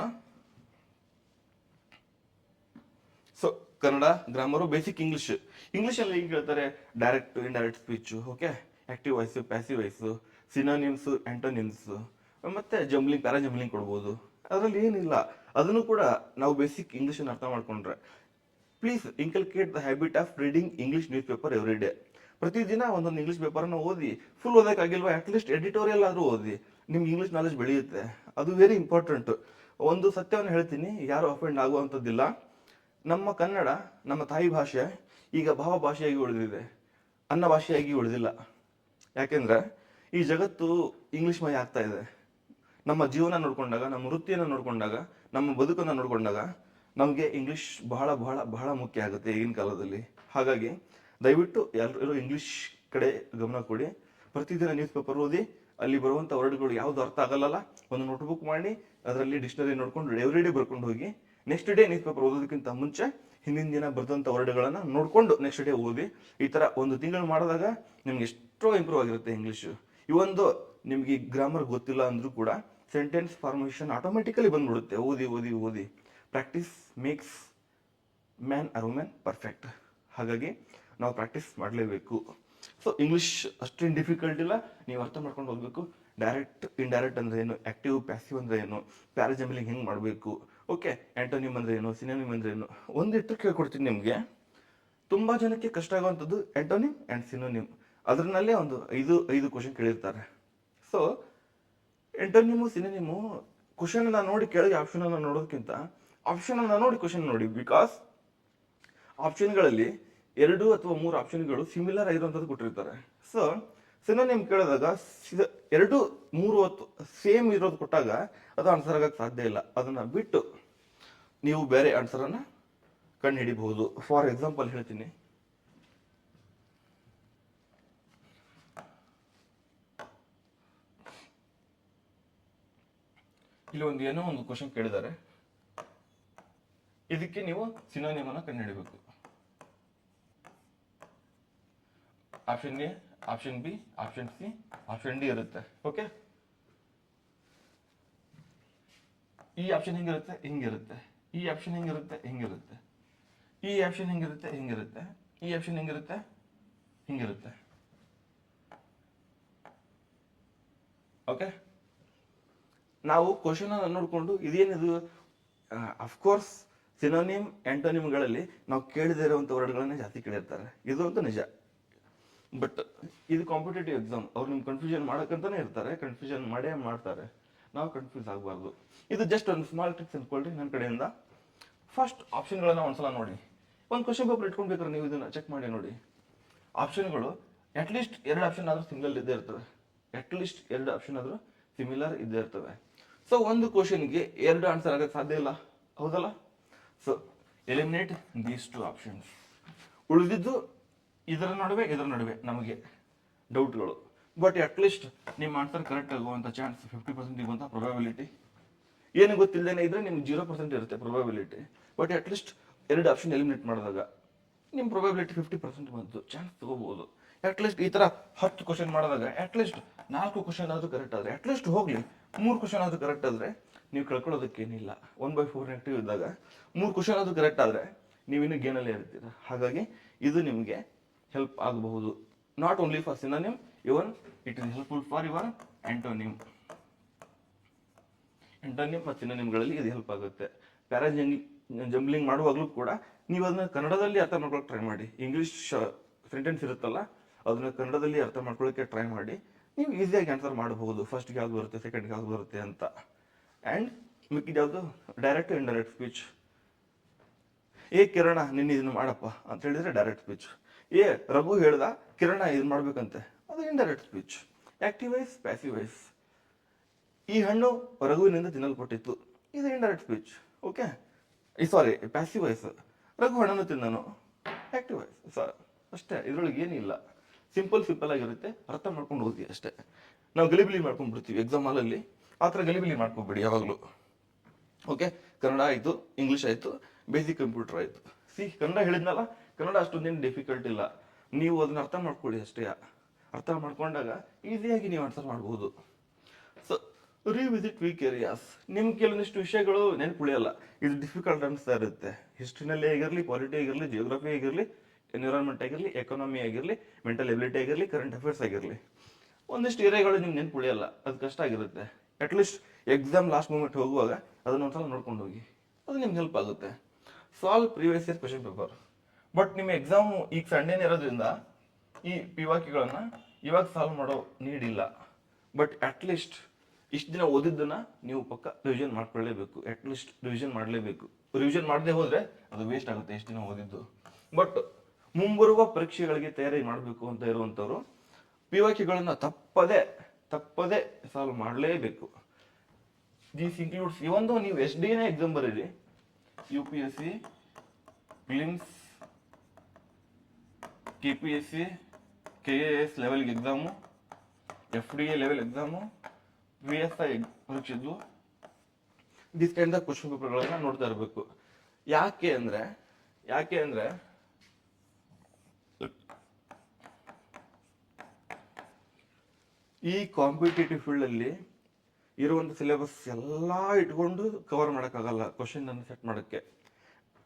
So Kannada grammar, basic English. ಇಂಗ್ಲಿಷಲ್ಲಿ ಈಗ ಹೇಳ್ತಾರೆ direct indirect speech, okay, active voice, passive voice, synonyms, antonyms, ಮತ್ತೆ ಜಂಬ್ಲಿಂಗ್, ಪ್ಯಾರಾ ಜಂಬ್ಲಿಂಗ್ ಕೊಡ್ಬೋದು. ಅದರಲ್ಲಿ ಏನಿಲ್ಲ. ಅದನ್ನು ಕೂಡ ನಾವು ಬೇಸಿಕ್ ಇಂಗ್ಲೀಷನ್ನು ಅರ್ಥ ಮಾಡ್ಕೊಂಡ್ರೆ, please inculcate the habit of reading English news paper every day. ಪ್ರತಿದಿನ ಒಂದೊಂದು ಇಂಗ್ಲೀಷ್ ಪೇಪರ್ನ ಓದಿ. ಫುಲ್ ಓದೋಕ್ಕಾಗಿಲ್ವಾ, ಅಟ್ಲೀಸ್ಟ್ ಎಡಿಟೋರಿಯಲ್ ಆದರೂ ಓದಿ, ನಿಮ್ಗೆ ಇಂಗ್ಲೀಷ್ ನಾಲೆಜ್ ಬೆಳೆಯುತ್ತೆ. ಅದು ವೆರಿ ಇಂಪಾರ್ಟೆಂಟ್. ಒಂದು ಸತ್ಯವನ್ನು ಹೇಳ್ತೀನಿ, ಯಾರು ಅಫೆಂಡ್ ಆಗುವಂಥದ್ದಿಲ್ಲ. ನಮ್ಮ ಕನ್ನಡ ನಮ್ಮ ತಾಯಿ ಭಾಷೆ ಈಗ ಭಾವ ಭಾಷೆಯಾಗಿ ಉಳಿದಿದೆ, ಅನ್ನ ಭಾಷೆಯಾಗಿ ಉಳಿದಿಲ್ಲ. ಯಾಕೆಂದ್ರೆ ಈ ಜಗತ್ತು ಇಂಗ್ಲೀಷ್ಮಯ ಆಗ್ತಾ ಇದೆ. ನಮ್ಮ ಜೀವನ ನೋಡ್ಕೊಂಡಾಗ, ನಮ್ಮ ವೃತ್ತಿಯನ್ನು ನೋಡ್ಕೊಂಡಾಗ, ನಮ್ಮ ಬದುಕನ್ನು ನೋಡ್ಕೊಂಡಾಗ ನಮಗೆ ಇಂಗ್ಲೀಷ್ ಬಹಳ ಬಹಳ ಬಹಳ ಮುಖ್ಯ ಆಗುತ್ತೆ ಈಗಿನ ಕಾಲದಲ್ಲಿ. ಹಾಗಾಗಿ ದಯವಿಟ್ಟು ಎಲ್ಲರೂ ಇಂಗ್ಲೀಷ್ ಕಡೆ ಗಮನ ಕೊಡಿ. ಪ್ರತಿದಿನ ನ್ಯೂಸ್ ಪೇಪರ್ ಓದಿ, ಅಲ್ಲಿ ಬರುವಂಥ ವರ್ಡ್ಗಳು ಯಾವುದು ಅರ್ಥ ಆಗಲ್ಲ, ಒಂದು ನೋಟ್ಬುಕ್ ಮಾಡಿ ಅದರಲ್ಲಿ ಡಿಕ್ಷನರಿ ನೋಡ್ಕೊಂಡು ಎವ್ರಿ ಡೇ ಬರ್ಕೊಂಡು ಹೋಗಿ. ನೆಕ್ಸ್ಟ್ ಡೇ ನ್ಯೂಸ್ ಪೇಪರ್ ಓದೋದಕ್ಕಿಂತ ಮುಂಚೆ ಹಿಂದಿನ ದಿನ ಬರೆದಂಥ ವರ್ಡ್ಗಳನ್ನು ನೋಡ್ಕೊಂಡು ನೆಕ್ಸ್ಟ್ ಡೇ ಓದಿ. ಈ ಥರ ಒಂದು ತಿಂಗಳು ಮಾಡಿದಾಗ ನಿಮ್ಗೆ ಎಷ್ಟೋ ಇಂಪ್ರೂವ್ ಆಗಿರುತ್ತೆ ಇಂಗ್ಲೀಷು. ಇವೊಂದು ನಿಮಗೆ ಗ್ರಾಮರ್ ಗೊತ್ತಿಲ್ಲ ಅಂದರೂ ಕೂಡ ಸೆಂಟೆನ್ಸ್ ಫಾರ್ಮೇಷನ್ ಆಟೋಮೆಟಿಕಲಿ ಬಂದ್ಬಿಡುತ್ತೆ ಓದಿ ಓದಿ ಓದಿ. Practice makes man or women perfect. ಹಾಗಾಗಿ ನಾವು ಪ್ರಾಕ್ಟೀಸ್ ಮಾಡಲೇಬೇಕು. ಸೊ ಇಂಗ್ಲೀಷ್ ಅಷ್ಟೇನು ಡಿಫಿಕಲ್ಟ್ ಇಲ್ಲ, ನೀವು ಅರ್ಥ ಮಾಡ್ಕೊಂಡು ಹೋಗ್ಬೇಕು. ಡೈರೆಕ್ಟ್ ಇಂಡೈರೆಕ್ಟ್ ಅಂದ್ರೆ ಏನು, ಆಕ್ಟಿವ್ ಪ್ಯಾಸಿವ್ ಅಂದ್ರೆ ಏನು, ಪ್ಯಾರಾಜಂಬಲಿಂಗ್ ಹೆಂಗೆ ಮಾಡಬೇಕು, ಓಕೆ, ಆಂಟೋನಿಮ್ ಅಂದ್ರೆ ಏನು, ಸಿನೋನಿಮ್ ಅಂದ್ರೆ ಏನು, ಒಂದಿಟ್ಟು ಕೇಳ್ಕೊಡ್ತೀನಿ ನಿಮಗೆ. ತುಂಬ ಜನಕ್ಕೆ ಕಷ್ಟ ಆಗುವಂಥದ್ದು ಆಂಟೋನಿಮ್ ಆ್ಯಂಡ್ ಸಿನೋನಿಮ್. ಅದರಲ್ಲೇ ಒಂದು ಐದು ಕ್ವಶನ್ ಕೇಳಿರ್ತಾರೆ. ಸೊ ಆಂಟೋನಿಮು ಸಿನೋನಿಮು ಕ್ವಶನನ್ನು ನೋಡಿ ಕೆಳಗೆ ಆಪ್ಷನನ್ನು ನೋಡೋದಕ್ಕಿಂತ ಆಪ್ಷನನ್ನು ನೋಡಿ ಕ್ವಶನ್ ನೋಡಿ. ಬಿಕಾಸ್ ಆಪ್ಷನ್ಗಳಲ್ಲಿ 2 ಅಥವಾ 3 ಆಪ್ಷನ್ಗಳು ಸಿಮಿಲರ್ ಆಗಿರುವಂಥದ್ದು ಕೊಟ್ಟಿರ್ತಾರೆ. ಸೊ ಸಿನೋನಿಮ್ ಕೇಳಿದಾಗ 2, 3 ಸೇಮ್ ಇರೋದು ಕೊಟ್ಟಾಗ ಅದು ಆನ್ಸರ್ ಆಗಕ್ಕೆ ಸಾಧ್ಯ ಇಲ್ಲ. ಅದನ್ನು ಬಿಟ್ಟು ನೀವು ಬೇರೆ ಆನ್ಸರನ್ನು ಕಂಡು ಹಿಡಿಬಹುದು. ಫಾರ್ ಎಕ್ಸಾಂಪಲ್ ಹೇಳ್ತೀನಿ, ಇಲ್ಲಿ ಏನೋ ಒಂದು ಕ್ವಶನ್ ಕೇಳಿದ್ದಾರೆ, ಇದಕ್ಕೆ ನೀವು ಸಿನೋನಿಮ್ ಅನ್ನು ಕಂಡು ಹಿಡಿಬೇಕು. Option A, option B, option C, option D ಇರುತ್ತೆ. ಓಕೆ, ಈ ಆಪ್ಷನ್ ಹಿಂಗಿರುತ್ತೆ, ಹಿಂಗಿರುತ್ತೆ. ಈ ಆಪ್ಷನ್ ಹಿಂಗಿರುತ್ತೆ, ಹಿಂಗಿರುತ್ತೆ. ಈ ಆಪ್ಷನ್ ಹಿಂಗಿರುತ್ತೆ, ಹಿಂಗಿರುತ್ತೆ. ಈ ಆಪ್ಷನ್ ಹಿಂಗಿರುತ್ತೆ, ಹಿಂಗಿರುತ್ತೆ. ಓಕೆ, ನಾವು ಕ್ವಶನ್ ಅನ್ನು ನೋಡಿಕೊಂಡು ಇದೇನಿದು, ಅಫ್ಕೋರ್ಸ್ ಸಿನೋನಿಮ್ ಆಂಟೋನಿಮ್ಗಳಲ್ಲಿ ನಾವು ಕೇಳದೇ ಇರುವಂಥ ವರ್ಡ್ಗಳನ್ನೇ ಜಾಸ್ತಿ ಕೇಳಿರ್ತಾರೆ, ಇದು ಅಂತೂ ನಿಜ. ಬಟ್ ಇದು ಕಾಂಪಿಟೇಟಿವ್ ಎಕ್ಸಾಮ್, ಅವ್ರು ನಿಮ್ಗೆ ಕನ್ಫ್ಯೂಷನ್ ಮಾಡೋಕ್ಕಂತಾನೆ ಇರ್ತಾರೆ, ಕನ್ಫ್ಯೂಷನ್ ಮಾಡೇ ಮಾಡ್ತಾರೆ. ನಾವು ಕನ್ಫ್ಯೂಸ್ ಆಗಬಾರ್ದು. ಇದು ಜಸ್ಟ್ ಒಂದು ಸ್ಮಾಲ್ ಟ್ರಿಕ್ಸ್ ಅಂದ್ಕೊಳ್ರಿ ನನ್ನ ಕಡೆಯಿಂದ. ಫಸ್ಟ್ ಆಪ್ಷನ್ಗಳನ್ನು ಒಂದ್ಸಲ ನೋಡಿ. ಒಂದು ಕ್ವಶನ್ ಪೇಪರ್ ಇಟ್ಕೊಳ್ಬೇಕಾದ್ರೆ ನೀವು ಇದನ್ನು ಚೆಕ್ ಮಾಡಿ ನೋಡಿ. ಆಪ್ಷನ್ಗಳು ಅಟ್ಲೀಸ್ಟ್ 2 ಆಪ್ಷನ್ ಆದರೂ ಸಿಂಗಲ್ ಇದ್ದೇ ಇರ್ತವೆ, ಅಟ್ಲೀಸ್ಟ್ 2 ಆಪ್ಷನ್ ಆದರೂ ಸಿಮಿಲರ್ ಇದ್ದೇ ಇರ್ತವೆ. ಸೊ ಒಂದು ಕ್ವಶನ್ಗೆ 2 ಆನ್ಸರ್ ಆಗೋಕ್ಕೆ ಸಾಧ್ಯ ಇಲ್ಲ, ಹೌದಲ್ಲ? So eliminate these 2 options. ಉಳಿದಿದ್ದು ಇದರ ನಡುವೆ ನಮಗೆ ಡೌಟ್ಗಳು. ಬಟ್ ಅಟ್ಲೀಸ್ಟ್ ನಿಮ್ಮ ಆನ್ಸರ್ ಕರೆಕ್ಟ್ ಆಗುವಂಥ ಚಾನ್ಸ್ 50% ಇರುವಂಥ ಪ್ರೊಬಬಿಲಿಟಿ. ಏನು ಗೊತ್ತಿಲ್ಲದೇನೆ ಇದ್ರೆ ನಿಮ್ಗೆ 0% ಇರುತ್ತೆ probability. But at least 2 option eliminate ಮಾಡಿದಾಗ ನಿಮ್ಮ ಪ್ರೊಬಬಿಲಿಟಿ 50% ಬಂತು, ಚಾನ್ಸ್ ತಗೋಬಹುದು. ಅಟ್ಲೀಸ್ಟ್ ಈ ಥರ 10 ಕ್ವಶನ್ ಮಾಡಿದಾಗ ಅಟ್ಲೀಸ್ಟ್ 4 ಕ್ವಶನ್ ಆದರೂ ಕರೆಕ್ಟ್ ಆದರೆ, ಅಟ್ಲೀಸ್ಟ್ ಹೋಗಲಿ 3 ಕ್ವಶನ್ ಆದರೂ ಕರೆಕ್ಟ್ ಆದರೆ ನೀವು ಕಳ್ಕೊಳ್ಳೋದಕ್ಕೇನಿಲ್ಲ. 1/4 ನೆಗೆಟಿವ್ ಇದ್ದಾಗ 3 ಕ್ವಶನ್ ಆದರೂ ಕರೆಕ್ಟ್ ಆದರೆ ನೀವಿನ್ನೂ ಗೇನಲ್ಲೇ ಇರ್ತೀರ. ಹಾಗಾಗಿ ಇದು ನಿಮಗೆ ಹೆಲ್ಪ್ ಆಗಬಹುದು. Not only for synonym, even it is helpful for your ಆಂಟೋನಿಮ್. ಆಂಟೋನಿಮ್ ಮತ್ತು ಸಿನೋನಿಮ್ಗಳಲ್ಲಿ ಇದು ಹೆಲ್ಪ್ ಆಗುತ್ತೆ. ಜಂಬ್ಲಿಂಗ್ ಮಾಡುವಾಗಲೂ ಕೂಡ ನೀವು ಅದನ್ನ ಕನ್ನಡದಲ್ಲಿ ಅರ್ಥ ಮಾಡ್ಕೊಳ್ಳೋಕೆ ಟ್ರೈ ಮಾಡಿ. ಇಂಗ್ಲೀಷ್ ಸೆಂಟೆನ್ಸ್ ಇರುತ್ತಲ್ಲ, ಅದನ್ನ ಕನ್ನಡದಲ್ಲಿ ಅರ್ಥ ಮಾಡ್ಕೊಳ್ಳೋಕೆ ಟ್ರೈ ಮಾಡಿ. ನೀವು ಈಸಿಯಾಗಿ ಆನ್ಸರ್ ಮಾಡಬಹುದು, ಫಸ್ಟ್ಗೆ ಯಾವ್ದು ಬರುತ್ತೆ, ಸೆಕೆಂಡ್ಗೆ ಯಾವ್ದು ಬರುತ್ತೆ ಅಂತ. ಆ್ಯಂಡ್ ಮಿಕ್ಕಿದ ಯಾವುದು ಡೈರೆಕ್ಟ್ ಇಂಡೈರೆಕ್ಟ್ ಸ್ಪೀಚ್. ಏ ಕಿರಣ ನಿನ್ನ ಇದನ್ನು ಮಾಡಪ್ಪ ಅಂತ ಹೇಳಿದ್ರೆ ಡೈರೆಕ್ಟ್ ಸ್ಪೀಚ್. ಏ ರಘು ಹೇಳ್ದ ಕಿರಣ ಇದನ್ನು ಮಾಡ್ಬೇಕಂತೆ, ಅದು indirect speech. Active voice, passive voice. ಈ ಹಣ್ಣು ರಘುವಿನಿಂದ ತಿನ್ನಲ್ಪಟ್ಟಿತ್ತು, ಇದು ಇಂಡೈರೆಕ್ಟ್ ಸ್ಪೀಚ್. ಓಕೆ, ಸಾರಿ, ಪ್ಯಾಸಿವ್ ವಾಯ್ಸ್. ರಘು ಹಣ್ಣನ್ನು ತಿನ್ನನು, ಆಕ್ಟಿವ್ ವಾಯ್ಸ್. ಅಷ್ಟೇ, ಇದ್ರೊಳಗೆ ಏನಿಲ್ಲ. ಸಿಂಪಲ್ ಆಗಿರುತ್ತೆ, ಅರ್ಥ ಮಾಡ್ಕೊಂಡು ಓದಿ ಅಷ್ಟೇ. ನಾವು ಗಲಿಬಿಲಿ ಮಾಡ್ಕೊಂಡ್ಬಿಡ್ತೀವಿ ಎಕ್ಸಾಮ್ ಹಾಲಲ್ಲಿ, ಆ ಥರ ಗಲಿಬಿಲಿ ಮಾಡ್ಕೊಬೇಡಿ ಯಾವಾಗಲೂ. ಓಕೆ, ಕನ್ನಡ ಆಯಿತು, ಇಂಗ್ಲೀಷ್ ಆಯಿತು, ಬೇಸಿಕ್ ಕಂಪ್ಯೂಟರ್ ಆಯಿತು. ಕನ್ನಡ ಹೇಳಿದ್ನಲ್ಲ, ಕನ್ನಡ ಅಷ್ಟೊಂದೇನು ಡಿಫಿಕಲ್ಟ್ ಇಲ್ಲ. ನೀವು ಅದನ್ನ ಅರ್ಥ ಮಾಡ್ಕೊಳ್ಳಿ ಅಷ್ಟೇ. ಅರ್ಥ ಮಾಡ್ಕೊಂಡಾಗ ಈಸಿಯಾಗಿ ನೀವು ಆನ್ಸರ್ ಮಾಡ್ಬೋದು. So revisit weak areas. ನಿಮ್ಗೆ ಕೆಲವೊಂದಿಷ್ಟು ವಿಷಯಗಳು ನೆನಪುಳಿಯಲ್ಲ, ಇದು ಡಿಫಿಕಲ್ಟ್ ಅನಿಸ್ತಾ ಇರುತ್ತೆ. ಹಿಸ್ಟ್ರಿನಲ್ಲೇ ಆಗಿರಲಿ, ಪಾಲಿಟಿ ಆಗಿರಲಿ, ಜಿಯೋಗ್ರಫಿ ಆಗಿರಲಿ, ಎನ್ವಿರಾನ್ಮೆಂಟ್ ಆಗಿರಲಿ, ಎಕಾನಮಿ ಆಗಿರಲಿ, ಮೆಂಟಲ್ ಎಬಿಲಿಟಿ ಆಗಿರಲಿ, ಕರೆಂಟ್ ಅಫೇರ್ಸ್ ಆಗಿರಲಿ, ಒಂದಿಷ್ಟು ಏರಿಯಾಗಳು ನಿಮ್ಗೆ ನೆನಪುಳಿಯಲ್ಲ, ಅದು ಕಷ್ಟ ಆಗಿರುತ್ತೆ. ಅಟ್ಲೀಸ್ಟ್ ಎಕ್ಸಾಮ್ ಲಾಸ್ಟ್ ಮೂಮೆಂಟ್ ಹೋಗುವಾಗ ಅದನ್ನೊಂದ್ಸಲ ನೋಡ್ಕೊಂಡು ಹೋಗಿ, ಅದು ನಿಮ್ಗೆ ಹೆಲ್ಪ್ ಆಗುತ್ತೆ. Solve previous year question paper. But ನಿಮ್ಮ ಎಕ್ಸಾಮು ಈಗ ಸಂಡೇನೇ ಇರೋದ್ರಿಂದ ಈ ಪಿವಾಕಿಗಳನ್ನ ಇವಾಗ ಸಾಲ್ವ್ ಮಾಡೋ ನೀಡಿಲ್ಲ. ಬಟ್ ಅಟ್ಲೀಸ್ಟ್ ಇಷ್ಟು ದಿನ ಓದಿದ್ದನ್ನ ನೀವು ಪಕ್ಕ ರಿವಿಷನ್ ಮಾಡ್ಕೊಳ್ಳೇಬೇಕು. ಅಟ್ಲೀಸ್ಟ್ ರಿವಿಷನ್ ಮಾಡಲೇಬೇಕು. ರಿವಿಷನ್ ಮಾಡದೆ ಹೋದ್ರೆ ಅದು ವೇಸ್ಟ್ ಆಗುತ್ತೆ ಎಷ್ಟು ದಿನ ಓದಿದ್ದು. ಬಟ್ ಮುಂಬರುವ ಪರೀಕ್ಷೆಗಳಿಗೆ ತಯಾರಿ ಮಾಡಬೇಕು ಅಂತ ಇರುವಂಥವ್ರು ಪಿವಾಕಿಗಳನ್ನ ತಪ್ಪದೆ ಸಾಲ್ವ್ ಮಾಡಲೇಬೇಕು. ದಿಸ್ ಇನ್ಕ್ಲೂಡ್ಸ್ ಇವೊಂದು ನೀವು SDA ಎಕ್ಸಾಮ್ ಬರೀರಿ, UPSC, prelims, KPSC, KAS level exam, FDA level exam, VSI ಪರೀಕ್ಷೆದ್ದು ದಿಸ್ ಕೈಂಡ್ ಆಫ್ ಕ್ವಶನ್ ಪೇಪರ್ಗಳನ್ನ ನೋಡ್ತಾ ಇರಬೇಕು. ಯಾಕೆ ಅಂದ್ರೆ ಈ ಕಾಂಪಿಟೇಟಿವ್ ಫೀಲ್ಡ್ ಅಲ್ಲಿ ಇರುವಂತ ಸಿಲೆಬಸ್ ಎಲ್ಲಾ ಇಟ್ಕೊಂಡು ಕವರ್ ಮಾಡೋಕ್ಕಾಗಲ್ಲ. ಕ್ವಶನ್ ಅನ್ನು ಸೆಟ್ ಮಾಡೋಕ್ಕೆ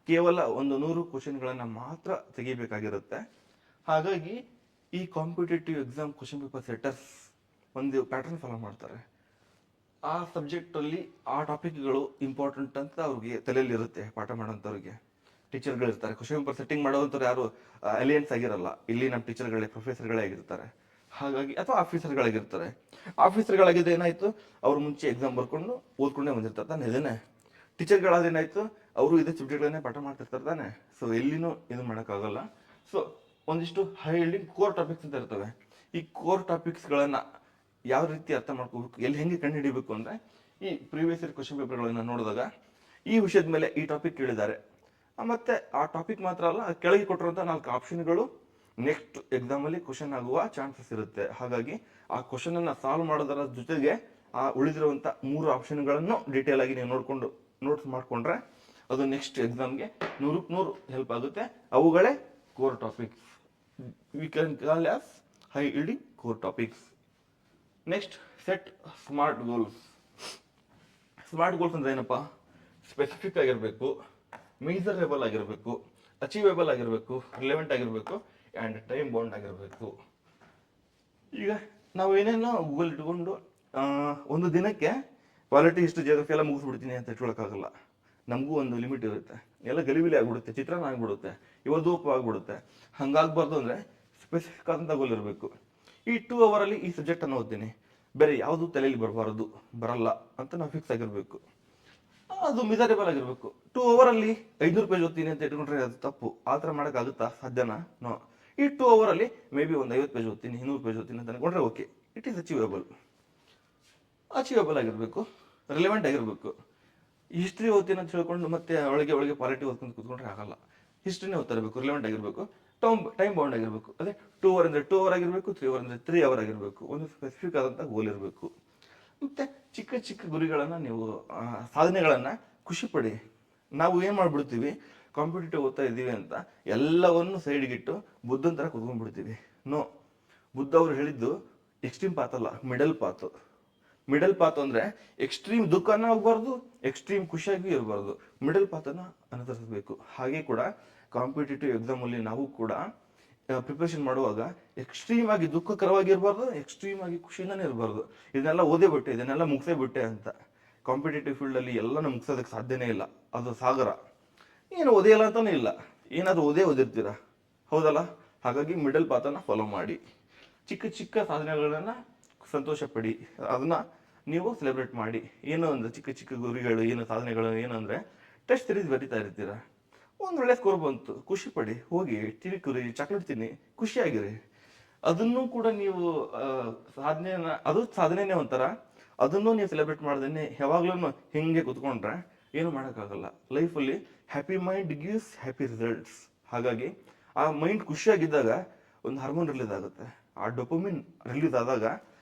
ಕೇವಲ 100 ಕ್ವಶನ್ಗಳನ್ನ ಮಾತ್ರ ತೆಗಿಬೇಕಾಗಿರುತ್ತೆ. ಹಾಗಾಗಿ ಈ competitive exam question paper setters ಒಂದು ಪ್ಯಾಟರ್ನ್ ಫಾಲೋ ಮಾಡ್ತಾರೆ. ಆ ಸಬ್ಜೆಕ್ಟ್ ಅಲ್ಲಿ ಆ ಟಾಪಿಕ್ಗಳು ಇಂಪಾರ್ಟೆಂಟ್ ಅಂತ ಅವ್ರಿಗೆ ತಲೆಯಲ್ಲಿ ಇರುತ್ತೆ. ಪಾಠ ಮಾಡೋಂಥವ್ರಿಗೆ ಟೀಚರ್ಗಳು ಇರ್ತಾರೆ. ಕ್ವಶನ್ ಪೇಪರ್ ಸೆಟ್ಟಿಂಗ್ ಮಾಡೋವಂಥವ್ರು ಯಾರು ಅಲಿಯನ್ಸ್ ಆಗಿರಲ್ಲ. ಇಲ್ಲಿ ನಮ್ಮ ಟೀಚರ್ಗಳೇ, ಪ್ರೊಫೆಸರ್ಗಳೇ ಆಗಿರ್ತಾರೆ. ಹಾಗಾಗಿ ಅಥವಾ ಆಫೀಸರ್ಗಳಾಗಿರ್ತಾರೆ. ಆಫೀಸರ್ಗಳಾಗಿದ್ದು ಏನಾಯ್ತು, ಅವ್ರು ಮುಂಚೆ ಎಕ್ಸಾಮ್ ಬರ್ಕೊಂಡು ಓದ್ಕೊಂಡೇ ಬಂದಿರ್ತಾರೆ ತಾನೆ. ಇದೇನೆ ಟೀಚರ್ಗಳಾದೇನಾಯ್ತು, ಅವರು ಇದೇ ಸಬ್ಜೆಕ್ಟ್ಗಳನ್ನೇ ಪಾಠ ಮಾಡ್ತಿರ್ತಾರೆ ತಾನೆ. ಸೊ ಎಲ್ಲಿನೂ ಇದು ಮಾಡೋಕ್ಕಾಗಲ್ಲ. ಸೊ ಒಂದಿಷ್ಟು ಹೈ ಹಿಲ್ಡಿಂಗ್ ಕೋರ್ ಟಾಪಿಕ್ಸ್ ಅಂತ ಇರ್ತವೆ. ಈ ಕೋರ್ ಟಾಪಿಕ್ಸ್ಗಳನ್ನ ಯಾವ ರೀತಿ ಅರ್ಥ ಮಾಡ್ಕೋಬೇಕು, ಎಲ್ಲಿ ಹೆಂಗೆ ಕಂಡು ಹಿಡಿಬೇಕು ಅಂದ್ರೆ ಈ ಪ್ರೀವಿಯಸ್ ಇಯರ್ ಕ್ವಶನ್ ಪೇಪರ್ಗಳನ್ನ ನೋಡಿದಾಗ ಈ ವಿಷಯದ ಮೇಲೆ ಈ ಟಾಪಿಕ್ ಕೇಳಿದ್ದಾರೆ, ಮತ್ತೆ ಆ ಟಾಪಿಕ್ ಮಾತ್ರ ಅಲ್ಲ, ಕೆಳಗೆ ಕೊಟ್ಟಿರುವಂತ 4 ಆಪ್ಷನ್ಗಳು ನೆಕ್ಸ್ಟ್ ಎಕ್ಸಾಮ್ ಅಲ್ಲಿ ಕ್ವಶನ್ ಆಗುವ ಚಾನ್ಸಸ್ ಇರುತ್ತೆ. ಹಾಗಾಗಿ ಆ ಕ್ವಶನ್ ಅನ್ನ ಸಾಲ್ವ್ ಮಾಡೋದರ ಜೊತೆಗೆ ಆ ಉಳಿದಿರುವಂತ 3 ಆಪ್ಷನ್ಗಳನ್ನು ಡೀಟೇಲ್ ಆಗಿ ನೀವು ನೋಡ್ಕೊಂಡು ನೋಟ್ಸ್ ಮಾಡ್ಕೊಂಡ್ರೆ ಅದು ನೆಕ್ಸ್ಟ್ ಎಕ್ಸಾಮ್ಗೆ 100ಕ್ಕೆ 100 ಹೆಲ್ಪ್ ಆಗುತ್ತೆ. ಅವುಗಳೇ core topics. We can call as high yielding core topics. Next, set smart goals. Smart goals ಅಂದ್ರೆ ಏನಪ್ಪಾ, ಸ್ಪೆಸಿಫಿಕ್ ಆಗಿರಬೇಕು, ಮೆಜರಬಲ್ ಆಗಿರಬೇಕು, ಅಚೀವೇಬಲ್ ಆಗಿರಬೇಕು, ರಿಲೆವೆಂಟ್ ಆಗಿರಬೇಕು ಆ್ಯಂಡ್ ಟೈಮ್ ಬೌಂಡ್ ಆಗಿರಬೇಕು. ಈಗ ನಾವು ಏನೇನೋ ಗೂಗಲ್ ಇಟ್ಕೊಂಡು ಒಂದು ದಿನಕ್ಕೆ ಪಾಲಿಟಿ, ಹಿಸ್ಟ್ರಿ, ಜಿಯೋಗ್ರಫಿ ಎಲ್ಲ ಮುಗಿಸ್ಬಿಡ್ತೀನಿ ಅಂತ ಇಟ್ಕೊಳಕ್ಕಾಗಲ್ಲ. ನಮಗೂ ಒಂದು ಲಿಮಿಟ್ ಇರುತ್ತೆ. ಎಲ್ಲ ಗಲಿಬಿಲಿ ಆಗ್ಬಿಡುತ್ತೆ, ಚಿತ್ರಾನ್ನ ಆಗ್ಬಿಡುತ್ತೆ, ಇವತ್ತು ಆಗ್ಬಿಡುತ್ತೆ. ಹಂಗಾಗ್ಬಾರ್ದು ಅಂದ್ರೆ ಸ್ಪೆಸಿಫಿಕ್ ಆದಂಥ ಗೋಲ್ ಇರಬೇಕು. ಈ 2 ಅವರಲ್ಲಿ ಈ ಸಬ್ಜೆಕ್ಟ್ ಅನ್ನು ಓದ್ತೀನಿ, ಬೇರೆ ಯಾವುದು ತಲೆಯಲ್ಲಿ ಬರಲ್ಲ ಅಂತ ನಾವು ಫಿಕ್ಸ್ ಆಗಿರ್ಬೇಕು. ಅದು ಮಿಸರೇಬಲ್ ಆಗಿರ್ಬೇಕು. 2 ಅವರಲ್ಲಿ 500 ಪೇಜ್ ಓದ್ತೀನಿ ಅಂತ ಇಟ್ಕೊಂಡ್ರೆ ಅದು ತಪ್ಪು. ಆ ಥರ ಮಾಡೋಕ್ಕಾಗುತ್ತಾ? ಸಾಧ್ಯನಾ? ನೋ. ಈ 2 ಅವರಲ್ಲಿ ಮೇ ಬಿ ಒಂದು 50 ಪೇಜ್ ಓದ್ತೀನಿ, 100 ಪೇಜ್ ಓದ್ತೀನಿ ಅಂತ ಅನ್ಕೊಂಡ್ರೆ ಓಕೆ, ಇಟ್ ಈಸ್ ಅಚೀವೇಬಲ್ ಆಗಿರಬೇಕು, ರಿಲೆವೆಂಟ್ ಆಗಿರಬೇಕು. ಹಿಸ್ಟ್ರಿ ಓದ್ತೀನಿ ಅಂತ ಹೇಳ್ಕೊಂಡು ಮತ್ತೆ ಒಳಗೆ ಪಾಲಿಟಿ ಓದ್ಕೊಂಡು ಕೂತ್ಕೊಂಡ್ರೆ ಆಗಲ್ಲ. ಹಿಸ್ಟ್ರಿನೇ ಓದ್ತಾ ಇರಬೇಕು, ರಿಲೆವೆಂಟ್ ಆಗಿರಬೇಕು, ಟೈಮ್ ಬೌಂಡ್ ಆಗಿರಬೇಕು. ಅದೇ 2 ಅವರ್ ಅಂದ್ರೆ 2 ಅವರ್ ಆಗಿರಬೇಕು, 3 ಅವರ್ ಅಂದ್ರೆ 3 ಅವರ್ ಆಗಿರಬೇಕು. ಒಂದು ಸ್ಪೆಸಿಫಿಕ್ ಆದಂಥ ಗೋಲ್ ಇರಬೇಕು. ಮತ್ತೆ ಚಿಕ್ಕ ಚಿಕ್ಕ ಗುರಿಗಳನ್ನ ನೀವು ಸಾಧನೆಗಳನ್ನ ಖುಷಿ ಪಡಿ. ನಾವು ಏನ್ ಮಾಡ್ಬಿಡ್ತೀವಿ, ಕಾಂಪಿಟೇಟಿವ್ ಓದ್ತಾ ಇದ್ದೀವಿ ಅಂತ ಎಲ್ಲವನ್ನು ಸೈಡ್ಗಿಟ್ಟು ಬುದ್ಧನ ತರ ಕುತ್ಕೊಂಡ್ಬಿಡ್ತೀವಿ. ನೋ, ಬುದ್ಧ ಅವರು ಹೇಳಿದ್ದು ಎಕ್ಸ್ಟ್ರೀಮ್ ಪಾತ್ ಅಲ್ಲ, ಮಿಡಲ್ ಪಾತ್ ಅಂದ್ರೆ ಎಕ್ಸ್ಟ್ರೀಮ್ ದುಃಖನ ಹೋಗ್ಬಾರ್ದು, ಎಕ್ಸ್ಟ್ರೀಮ್ ಖುಷಿಯಾಗಿ ಇರಬಾರ್ದು, ಮಿಡಲ್ ಪಾತನ್ನ ಅನುಸರಿಸಬೇಕು. ಹಾಗೆ ಕೂಡ ಕಾಂಪಿಟೇಟಿವ್ ಎಕ್ಸಾಮ್ ಅಲ್ಲಿ ನಾವು ಕೂಡ ಪ್ರಿಪರೇಷನ್ ಮಾಡುವಾಗ ಎಕ್ಸ್ಟ್ರೀಮ್ ಆಗಿ ದುಃಖಕರವಾಗಿರ್ಬಾರ್ದು, ಎಕ್ಸ್ಟ್ರೀಮ್ ಆಗಿ ಖುಷಿಯಿಂದಾನೇ ಇರಬಾರ್ದು. ಇದನ್ನೆಲ್ಲ ಓದೇ ಬಿಟ್ಟೆ, ಇದನ್ನೆಲ್ಲ ಮುಗಿಸೇ ಬಿಟ್ಟೆ ಅಂತ. ಕಾಂಪಿಟೇಟಿವ್ ಫೀಲ್ಡ್ ಅಲ್ಲಿ ಎಲ್ಲನೂ ಮುಗಿಸೋದಕ್ಕೆ ಸಾಧ್ಯನೇ ಇಲ್ಲ. ಅದು ಸಾಗರ. ಏನು ಓದಿಯಲ್ಲ ಅಂತಾನೆ ಇಲ್ಲ, ಏನಾದ್ರೂ ಓದಿರ್ತೀರಾ, ಹೌದಲ್ಲ? ಹಾಗಾಗಿ ಮಿಡಲ್ ಪಾತನ್ನ ಫಾಲೋ ಮಾಡಿ. ಚಿಕ್ಕ ಚಿಕ್ಕ ಸಾಧನೆಗಳನ್ನ ಸಂತೋಷ ಪಡಿ, ಅದನ್ನ ನೀವು ಸೆಲೆಬ್ರೇಟ್ ಮಾಡಿ. ಏನು ಅಂದ್ರೆ ಚಿಕ್ಕ ಚಿಕ್ಕ ಗುರಿಗಳು, ಏನು ಸಾಧನೆಗಳು, ಏನಂದ್ರೆ ಟೆಸ್ಟ್ ಸೀರೀಸ್ ಬರೀತಾ ಇರ್ತೀರಾ, ಒಂದೊಳ್ಳೆ ಸ್ಕೋರ್ ಬಂತು, ಖುಷಿ ಪಡಿ, ಹೋಗಿ ಟಿವಿ ಕುರಿ, ಚಾಕ್ಲೇಟ್ ತಿನ್ನಿ, ಖುಷಿಯಾಗಿರಿ. ಅದನ್ನು ಕೂಡ ನೀವು ಅದು ಸಾಧನೆನೇ ಒಂಥರ. ಅದನ್ನು ನೀವು ಸೆಲೆಬ್ರೇಟ್ ಮಾಡ್ದೇನೆ ಯಾವಾಗ್ಲೂ ಹಿಂಗೆ ಕುತ್ಕೊಂಡ್ರೆ ಏನು ಮಾಡೋಕ್ಕಾಗಲ್ಲ. ಲೈಫಲ್ಲಿ happy mind gives happy results. ಹಾಗಾಗಿ ಆ ಮೈಂಡ್ ಖುಷಿಯಾಗಿದ್ದಾಗ ಒಂದು ಹಾರ್ಮೋನ್ ರಿಲೀಸ್ ಆಗುತ್ತೆ. ಆ ಡೊಪಮಿನ್ ರಿಲೀಸ್ ಆದಾಗ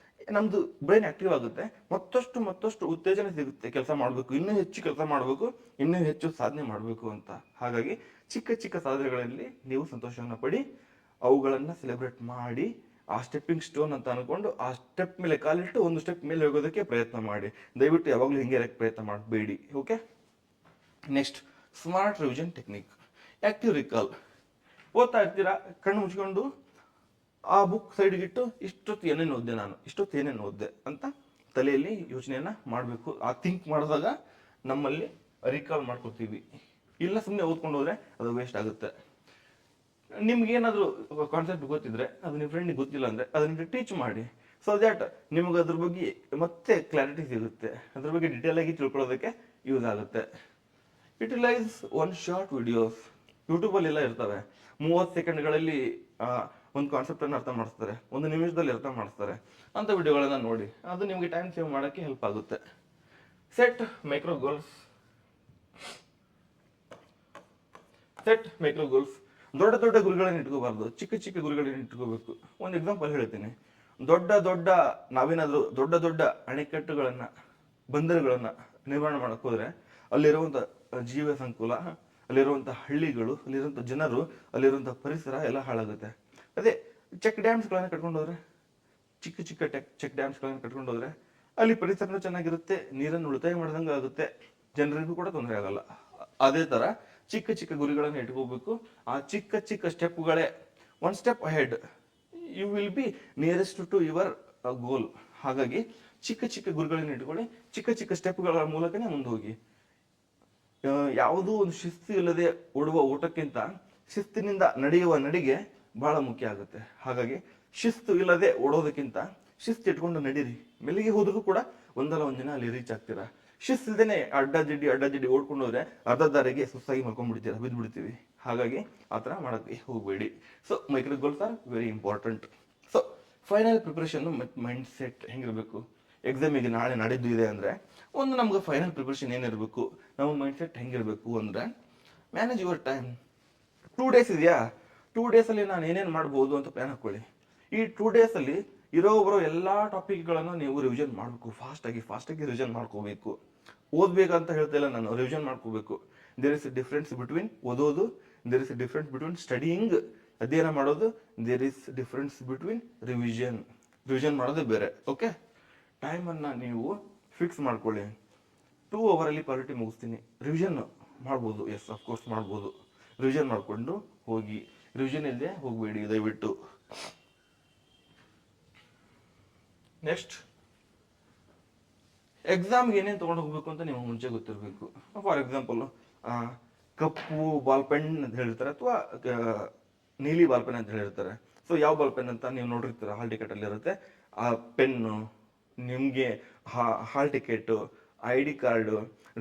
ನಮ್ದು ಬ್ರೈನ್ ಆಕ್ಟಿವ್ ಆಗುತ್ತೆ, ಮತ್ತಷ್ಟು ಉತ್ತೇಜನ ಸಿಗುತ್ತೆ. ಕೆಲಸ ಮಾಡಬೇಕು, ಇನ್ನೂ ಹೆಚ್ಚು ಕೆಲಸ ಮಾಡಬೇಕು, ಇನ್ನೂ ಹೆಚ್ಚು ಸಾಧನೆ ಮಾಡಬೇಕು ಅಂತ. ಹಾಗಾಗಿ ಚಿಕ್ಕ ಚಿಕ್ಕ ಸಾಧನೆಗಳಲ್ಲಿ ನೀವು ಸಂತೋಷವನ್ನ ಪಡಿ, ಅವುಗಳನ್ನ ಸೆಲೆಬ್ರೇಟ್ ಮಾಡಿ, ಆ ಸ್ಟೆಪ್ಪಿಂಗ್ ಸ್ಟೋನ್ ಅಂತ ಅನ್ಕೊಂಡು ಆ ಸ್ಟೆಪ್ ಮೇಲೆ ಕಾಲಿಟ್ಟು ಒಂದು ಸ್ಟೆಪ್ ಮೇಲೆ ಹೋಗೋದಕ್ಕೆ ಪ್ರಯತ್ನ ಮಾಡಿ. ದಯವಿಟ್ಟು ಯಾವಾಗಲೂ ಹಿಂಗೆ ಪ್ರಯತ್ನ ಮಾಡಬೇಡಿ. Okay. Next, smart revision technique. Active recall. ಓದ್ತಾ ಇರ್ತೀರಾ, ಕಣ್ಣು ಮುಚ್ಕೊಂಡು ಆ ಬುಕ್ ಸೈಡ್ಗಿಟ್ಟು ಇಷ್ಟೊತ್ತು ಏನೇನು ಓದ್ದೆ ಅಂತ ತಲೆಯಲ್ಲಿ ಯೋಚನೆಯನ್ನ ಮಾಡಬೇಕು. ಆ ಥಿಂಕ್ ಮಾಡಿದಾಗ ನಮ್ಮಲ್ಲಿ ರೀಕಾಲ್ ಮಾಡ್ಕೊತೀವಿ. ಇಲ್ಲ ಸುಮ್ಮನೆ ಓದ್ಕೊಂಡು ಹೋದ್ರೆ ಅದು ವೇಸ್ಟ್ ಆಗುತ್ತೆ. ನಿಮ್ಗೆ ಏನಾದ್ರು ಕಾನ್ಸೆಪ್ಟ್ ಗೊತ್ತಿದ್ರೆ ಅದು ನಿಮ್ಮ ಫ್ರೆಂಡಿಗೆ ಗೊತ್ತಿಲ್ಲ ಅಂದ್ರೆ ಅದನ್ನ ಟೀಚ್ ಮಾಡಿ. ಸೊ ದ್ಯಾಟ್ ನಿಮ್ಗೆ ಅದ್ರ ಬಗ್ಗೆ ಮತ್ತೆ ಕ್ಲಾರಿಟಿ ಸಿಗುತ್ತೆ, ಅದ್ರ ಬಗ್ಗೆ ಡಿಟೇಲ್ ಆಗಿ ತಿಳ್ಕೊಳ್ಳೋದಕ್ಕೆ ಯೂಸ್ ಆಗುತ್ತೆ. Utilise one short videos. ಯೂಟ್ಯೂಬಲ್ಲಿ ಎಲ್ಲ ಇರ್ತವೆ, 30 ಸೆಕೆಂಡ್ಗಳಲ್ಲಿ ಒಂದು ಕಾನ್ಸೆಪ್ಟ್ ಅನ್ನು ಅರ್ಥ ಮಾಡಿಸ್ತಾರೆ, 1 ನಿಮಿಷದಲ್ಲಿ ಅರ್ಥ ಮಾಡಿಸ್ತಾರೆ. ಅಂತ ವಿಡಿಯೋಗಳನ್ನ ನೋಡಿ, ಅದು ನಿಮ್ಗೆ ಟೈಮ್ ಸೇವ್ ಮಾಡೋಕ್ಕೆ ಹೆಲ್ಪ್ ಆಗುತ್ತೆ. Set micro goals. ದೊಡ್ಡ ದೊಡ್ಡ ಗುರಿಗಳನ್ನು ಇಟ್ಕೋಬಾರ್ದು, ಚಿಕ್ಕ ಚಿಕ್ಕ ಗುರಿಗಳನ್ನು ಇಟ್ಕೋಬೇಕು. ಒಂದು ಎಕ್ಸಾಂಪಲ್ ಹೇಳ್ತೀನಿ. ನಾವೇನಾದ್ರೂ ದೊಡ್ಡ ದೊಡ್ಡ ಅಣೆಕಟ್ಟುಗಳನ್ನ, ಬಂದರುಗಳನ್ನ ನಿರ್ಮಾಣ ಮಾಡಕ್ ಹೋದ್ರೆ ಅಲ್ಲಿರುವಂತ ಜೀವ ಸಂಕುಲ, ಅಲ್ಲಿರುವಂತ ಹಳ್ಳಿಗಳು, ಅಲ್ಲಿರುವಂತ ಜನರು, ಅಲ್ಲಿರುವಂತ ಪರಿಸರ ಎಲ್ಲ ಹಾಳಾಗುತ್ತೆ. ಅದೇ ಚೆಕ್ ಡ್ಯಾಮ್ಸ್ಗಳನ್ನ ಕಟ್ಕೊಂಡು ಹೋದ್ರೆ, ಚಿಕ್ಕ ಚಿಕ್ಕ ಚೆಕ್ ಡ್ಯಾಮ್ಸ್ಗಳನ್ನ ಕಟ್ಕೊಂಡು ಹೋದ್ರೆ ಅಲ್ಲಿ ಪರಿಸರನೂ ಚೆನ್ನಾಗಿರುತ್ತೆ, ನೀರನ್ನು ಉಳಿತಾಯ ಮಾಡ್ದಂಗೆ ಆಗುತ್ತೆ, ಜನರಿಗೂ ಕೂಡ ತೊಂದರೆ ಆಗಲ್ಲ. ಅದೇ ತರ ಚಿಕ್ಕ ಚಿಕ್ಕ ಗುರಿಗಳನ್ನು ಇಟ್ಕೋಬೇಕು. ಆ ಚಿಕ್ಕ ಚಿಕ್ಕ ಸ್ಟೆಪ್ಗಳೇ one step ahead, you will be nearest to your goal. ಹಾಗಾಗಿ ಚಿಕ್ಕ ಚಿಕ್ಕ ಗುರಿಗಳನ್ನು ಇಟ್ಕೊಳ್ಳಿ, ಚಿಕ್ಕ ಚಿಕ್ಕ ಸ್ಟೆಪ್ಗಳ ಮೂಲಕನೇ ಮುಂದೆ ಹೋಗಿ. ಯಾವುದೂ ಒಂದು ಶಿಸ್ತು ಇಲ್ಲದೆ ಓಡುವ ಓಟಕ್ಕಿಂತ ಶಿಸ್ತಿನಿಂದ ನಡೆಯುವ ನಡಿಗೆ ಬಹಳ ಮುಖ್ಯ ಆಗುತ್ತೆ. ಹಾಗಾಗಿ ಶಿಸ್ತು ಇಲ್ಲದೆ ಓಡೋದಕ್ಕಿಂತ ಶಿಸ್ತು ಇಟ್ಕೊಂಡು ನಡೀರಿ. ಮೆಲ್ಲಿಗೆ ಹೋದ್ರೂ ಕೂಡ ಒಂದಲ್ಲ ಒಂದಿನ ಅಲ್ಲಿ ರೀಚ್ ಆಗ್ತೀರಾ. ಶಿಸ್ತಿಲ್ದೇನೆ ಅಡ್ಡ ಓಡ್ಕೊಂಡು ಹೋದ್ರೆ ಅರ್ಧ ದಾರಿಗೆ ಸುಸ್ತಾಗಿ ಮಲ್ಕೊಂಡ್ಬಿಡ್ತೀರಾ, ಬಿದ್ದ್ಬಿಡ್ತೀವಿ. ಹಾಗಾಗಿ ಆತರ ಮಾಡಕ್ಕೆ ಹೋಗ್ಬೇಡಿ. So micro goals are very important. So final preparation mind set ಹೆಂಗಿರ್ಬೇಕು? ಎಕ್ಸಾಮಿಗೆ ನಾಳೆ ನಾಡಿದ್ದು ಇದೆ ಅಂದ್ರೆ ಒಂದು ನಮ್ಗೆ ಫೈನಲ್ ಪ್ರಿಪರೇಷನ್ ಏನಿರಬೇಕು, ನಮ್ಮ ಮೈಂಡ್ ಸೆಟ್ ಹೆಂಗಿರ್ಬೇಕು ಅಂದ್ರೆ, ಮ್ಯಾನೇಜ್ ಯುವರ್ ಟೈಮ್. 2 days ಇದೆಯಾ, 2 days ಅಲ್ಲಿ ನಾನು ಏನೇನು ಮಾಡ್ಬೋದು ಅಂತ ಪ್ಲಾನ್ ಹಾಕೊಳ್ಳಿ. ಈ 2 days ಅಲ್ಲಿ ಬರೋ ಎಲ್ಲಾ ಟಾಪಿಕ್ಗಳನ್ನು ನೀವು ರಿವಿಷನ್ ಮಾಡಬೇಕು. ಫಾಸ್ಟ್ ಆಗಿ ರಿವಿಷನ್ ಮಾಡ್ಕೋಬೇಕು. ಓದ್ಬೇಕಂತ ಹೇಳ್ತಾ ಇಲ್ಲ ನಾನು, ರಿವಿಷನ್ ಮಾಡ್ಕೋಬೇಕು. There is a difference between ಓದೋದು, there is a difference between studying, ಅಧ್ಯಯನ ಮಾಡೋದು, there is difference between revision ಮಾಡೋದೇ ಬೇರೆ. ಓಕೆ, ಟೈಮ್ ಅನ್ನ ನೀವು ಫಿಕ್ಸ್ ಮಾಡ್ಕೊಳ್ಳಿ. 2 hours ಅಲ್ಲಿ ಪಾಲಿಟಿ ಮುಗಿಸ್ತೀನಿ, ರಿವಿಷನ್ ಮಾಡ್ಬೋದು. ಎಸ್ ಅಫ್ಕೋರ್ಸ್ ಮಾಡ್ಬೋದು. ರಿವಿಷನ್ ಮಾಡ್ಕೊಂಡು ಹೋಗಿ, ರಿವಿಷನ್ ಇಲ್ಲದೆ ಹೋಗ್ಬೇಡಿ ದಯವಿಟ್ಟು. ನೆಕ್ಸ್ಟ್, ಎಕ್ಸಾಮ್ಗೆ ಏನೇನು ತೊಗೊಂಡು ಹೋಗ್ಬೇಕು ಅಂತ ನಿಮಗೆ ಮುಂಚೆ ಗೊತ್ತಿರಬೇಕು. For example, cup ball pen ಅಂತ ಹೇಳಿರ್ತಾರೆ, ಅಥವಾ ನೀಲಿ ಬಾಲ್ ಪೆನ್ ಅಂತ ಹೇಳಿರ್ತಾರೆ. ಸೊ ಯಾವ ಬಾಲ್ ಪೆನ್ ಅಂತ ನೀವು ನೋಡಿರ್ತೀರ, ಹಾಲ್ ಟಿಕೆಟ್ ಅಲ್ಲಿ ಇರುತ್ತೆ. ಆ ಪೆನ್ನು ನಿಮಗೆ hall ticket, ID card,